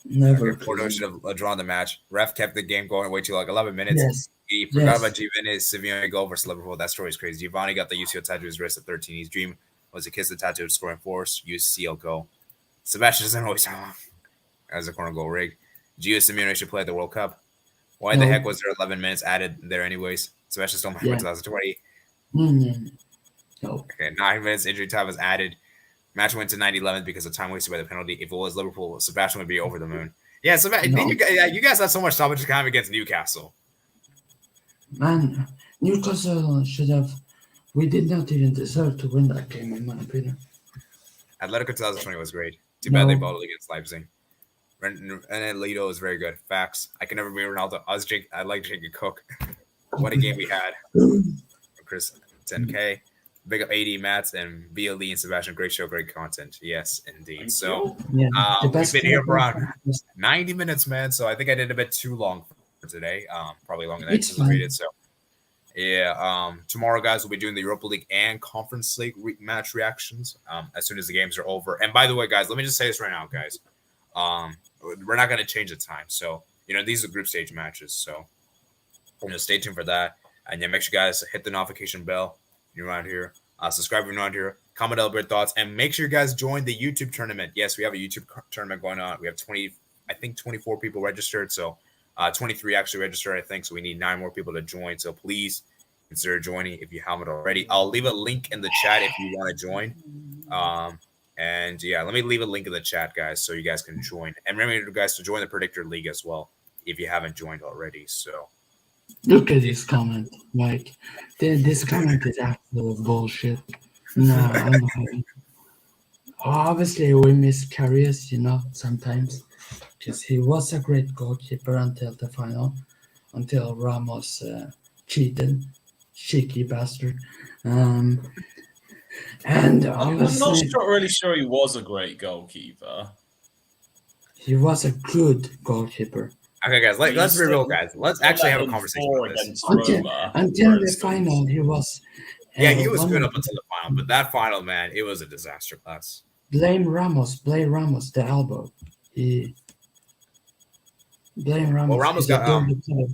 Never. Porto should have drawn the match. Ref kept the game going way too long. 11 minutes. Yes. He forgot Yes. about Giovanni's Simeone goal versus Liverpool. That story is crazy. Giovanni got the UCL tattoo to his wrist at 13. His dream was to kiss the tattoo to score and force UCL goal. Sebastian doesn't always as a corner goal rig. Gio Simeone should play at the World Cup. Why the No. heck was there 11 minutes added there anyways? Sebastian stole my Yeah. 2020. No. Okay, 9 minutes injury time was added. Match went to 9-11 because of time wasted by the penalty. If it was Liverpool, Sebastian would be over the moon. Yeah, so man, No. you guys had so much stoppage time against Newcastle. Man, Newcastle should have. We did not even deserve to win that game, in my opinion. Atletico 2020 was great. Too bad they No. balled against Leipzig. And Lito is very good. Facts. I can never be Ronaldo. I like drinking Cook. What a game we had. Chris 10K. Big up AD Mats and VLE and Sebastian. Great show, great content. Yes, indeed. So Yeah, the we've best been here for player- around 90 minutes, man. So I think I did a bit too long for today. Probably longer than I It's fine. anticipated. So yeah, tomorrow, guys, we'll be doing the Europa League and Conference League match reactions as soon as the games are over. And by the way, guys, let me just say this right now, guys. We're not going to change the time. So, these are group stage matches. So, stay tuned for that. And yeah, make sure you guys hit the notification bell if you're around here. Subscribe if you're around here. Comment down your thoughts. And make sure you guys join the YouTube tournament. Yes, we have a YouTube tournament going on. We have 24 people registered. So, 23 actually registered, I think. So, we need 9 more people to join. So, please consider joining if you haven't already. I'll leave a link in the chat if you want to join. And yeah, let me leave a link in the chat, guys, so you guys can join. And remember, guys, to join the Predictor League as well if you haven't joined already. So Look at this comment. Like, this comment is absolute bullshit. No, I'm not having. Obviously, we miss Karius, sometimes. Because he was a great goalkeeper until the final. Until Ramos cheated. Cheeky bastard. And I'm obviously, not really sure he was a great goalkeeper. he was a good goalkeeper. okay, guys, let's be real, guys. Let's actually have a conversation about this. Until the final, he was. Yeah, he was good up until the final, but that final, man, it was a disaster class. Blame Ramos, the elbow. Blame Ramos. Well, Ramos He's a got dirty player.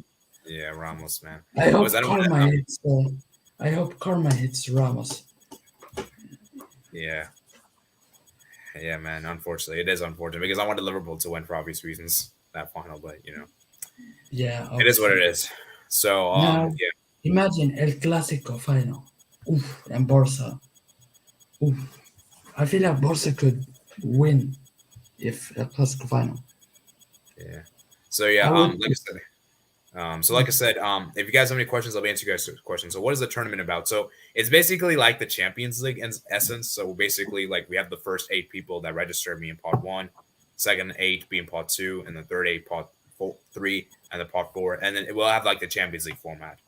Yeah, Ramos, man. I hope Was that Karma hits Ramos. Yeah. Yeah, man. Unfortunately, it is unfortunate because I wanted Liverpool to win for obvious reasons that final, but Yeah, it is what it is. So, Now- yeah. Imagine El Clásico final. Oof, and Barca. Oof. I feel like Barca could win if El Clásico final. Yeah. So yeah, I would- like I said, if you guys have any questions, I'll answer you guys' questions. So what is the tournament about? So it's basically like the Champions League in essence. So basically, like we have the first 8 people that register me in pot 1, second 8 being pot 2, and the third 8 pot 3, and the pot 4, and then we'll have like the Champions League format,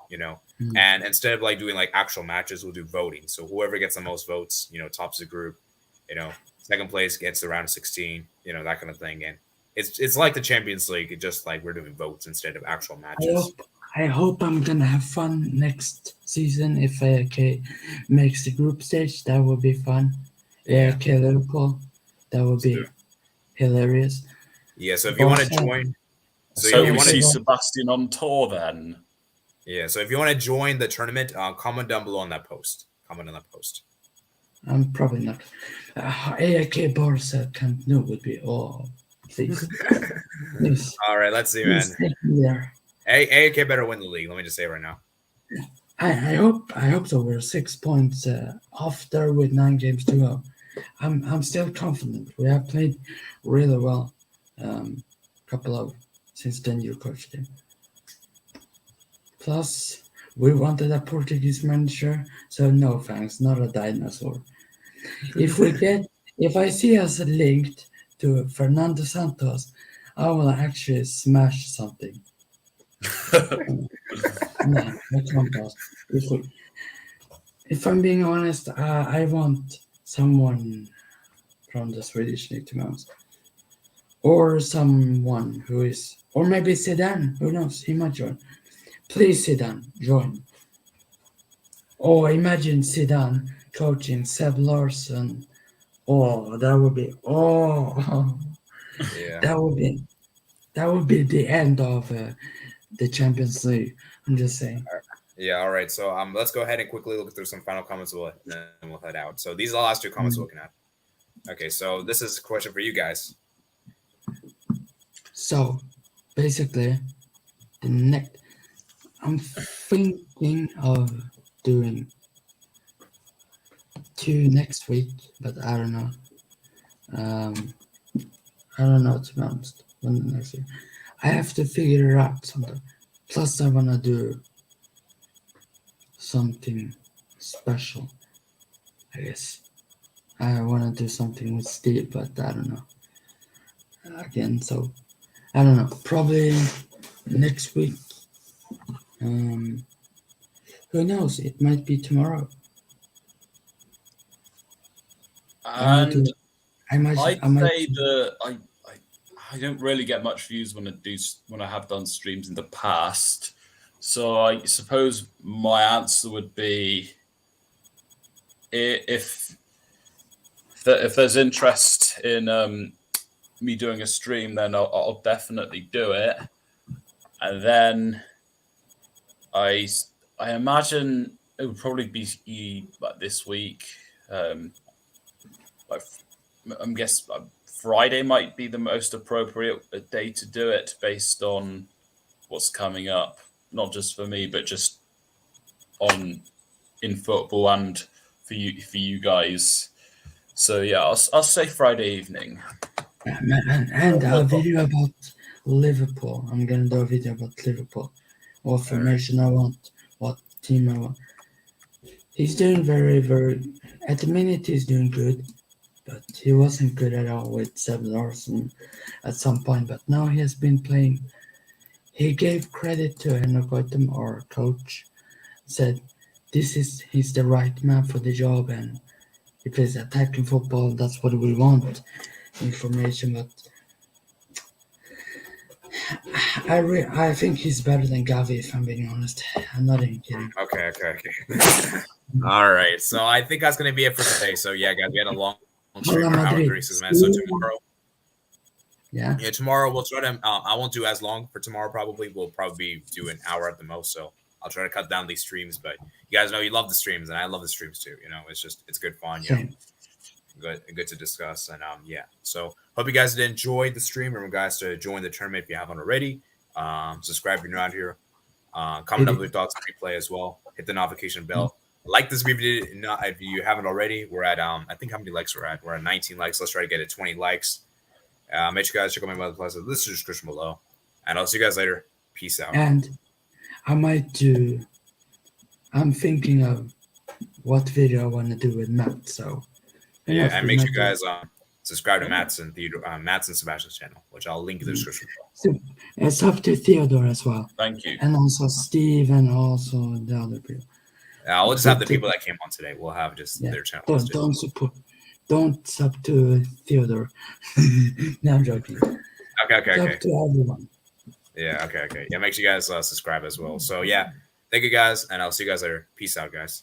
And instead of like doing like actual matches, we'll do voting. So whoever gets the most votes, tops the group. Second place gets the round of 16. That kind of thing, and it's like the Champions League, just like we're doing votes instead of actual matches. I hope I'm gonna have fun next season if AIK makes the group stage. That would be fun. AIK Liverpool, that would be hilarious. Yeah, so if you want to join, So if you we want see to, Sebastian on tour then. yeah, so if you want to join the tournament, comment down below on that post. I'm probably not. AIK Barca Camp Nou would be please. Please. All right, let's see, Please man. take me there. AAK better win the league. Let me just say it right now. I hope so. We're 6 points off there with 9 games to go. I'm still confident. We have played really well. Since the new coach came. Plus, we wanted a Portuguese manager, so no thanks, not a dinosaur. If I see us linked to Fernando Santos, I will actually smash something. No, I can't pass. If I'm being honest, I want someone from the Swedish league, to be honest. Or someone who is, or maybe Zidane, who knows, he might join. Please, Zidane, join. Or imagine Zidane coaching Seb Larsson. Oh, that would be, Yeah. that would be the end of the Champions League. I'm just saying. Yeah, all right. So let's go ahead and quickly look through some final comments, and then we'll head out. So these are the last 2 comments we're looking at. Okay, so this is a question for you guys. So, basically, I'm thinking of doing 2 next week, but I don't know. I don't know, to be honest. when the next week. I have to figure it out sometime. Plus, I wanna do something special. I guess I wanna do something with Steve, but I don't know. Again, so I don't know. Probably next week. Who knows? It might be tomorrow. And I might I'd I might say that I don't really get much views when I have done streams in the past. So I suppose my answer would be if there's interest in me doing a stream, then I'll definitely do it. And then I imagine it would probably be like this week. I'm guessing Friday might be the most appropriate day to do it based on what's coming up, not just for me, but just in football and for you guys. So yeah, I'll say Friday evening. and a video about Liverpool. I'm gonna do a video about Liverpool. What formation I want, what team I want. He's doing very, very. At the minute, he's doing good, but he wasn't good at all with Seb Larsson at some point. But now he has been playing. He gave credit to Henrik Goitom, our coach, said he's the right man for the job, and he plays attacking football. That's what we want. Information, but I think he's better than Gavi, if I'm being honest. I'm not even kidding. Okay. All right. So I think that's going to be it for today. So yeah, guys, we had a long stream, Hola, hour and Madrid. 36 minutes. So tomorrow, Yeah. tomorrow we'll try to. I won't do as long for tomorrow. Probably we'll probably do an hour at the most. So I'll try to cut down these streams. But you guys know you love the streams, and I love the streams too. You know, it's good fun. You know, good to discuss. And yeah. So hope you guys did enjoy the stream. Remember, guys, to join the tournament if you haven't already. Subscribe if you're not here. Comment up with thoughts on replay as well. Hit the notification bell. Like this video if you haven't already. We're at I think how many likes we're at. We're at 19 likes. Let's try to get it 20 likes. Make sure you guys check out my other places. This is the description below. And I'll see you guys later. Peace out. And I'm thinking of what video I want to do with Matt. So yeah, and make sure you guys subscribe to Matt's and Sebastian's channel, which I'll link in the description below. So it's up to Theodore as well. Thank you. And also Steve and also the other people. We'll just have the people that came on today. We'll have just their channel. Don't sub to Theodore. No, I'm joking. Okay. Sub to everyone. Yeah, okay. Yeah, make sure you guys subscribe as well. So yeah, thank you guys, and I'll see you guys later. Peace out, guys.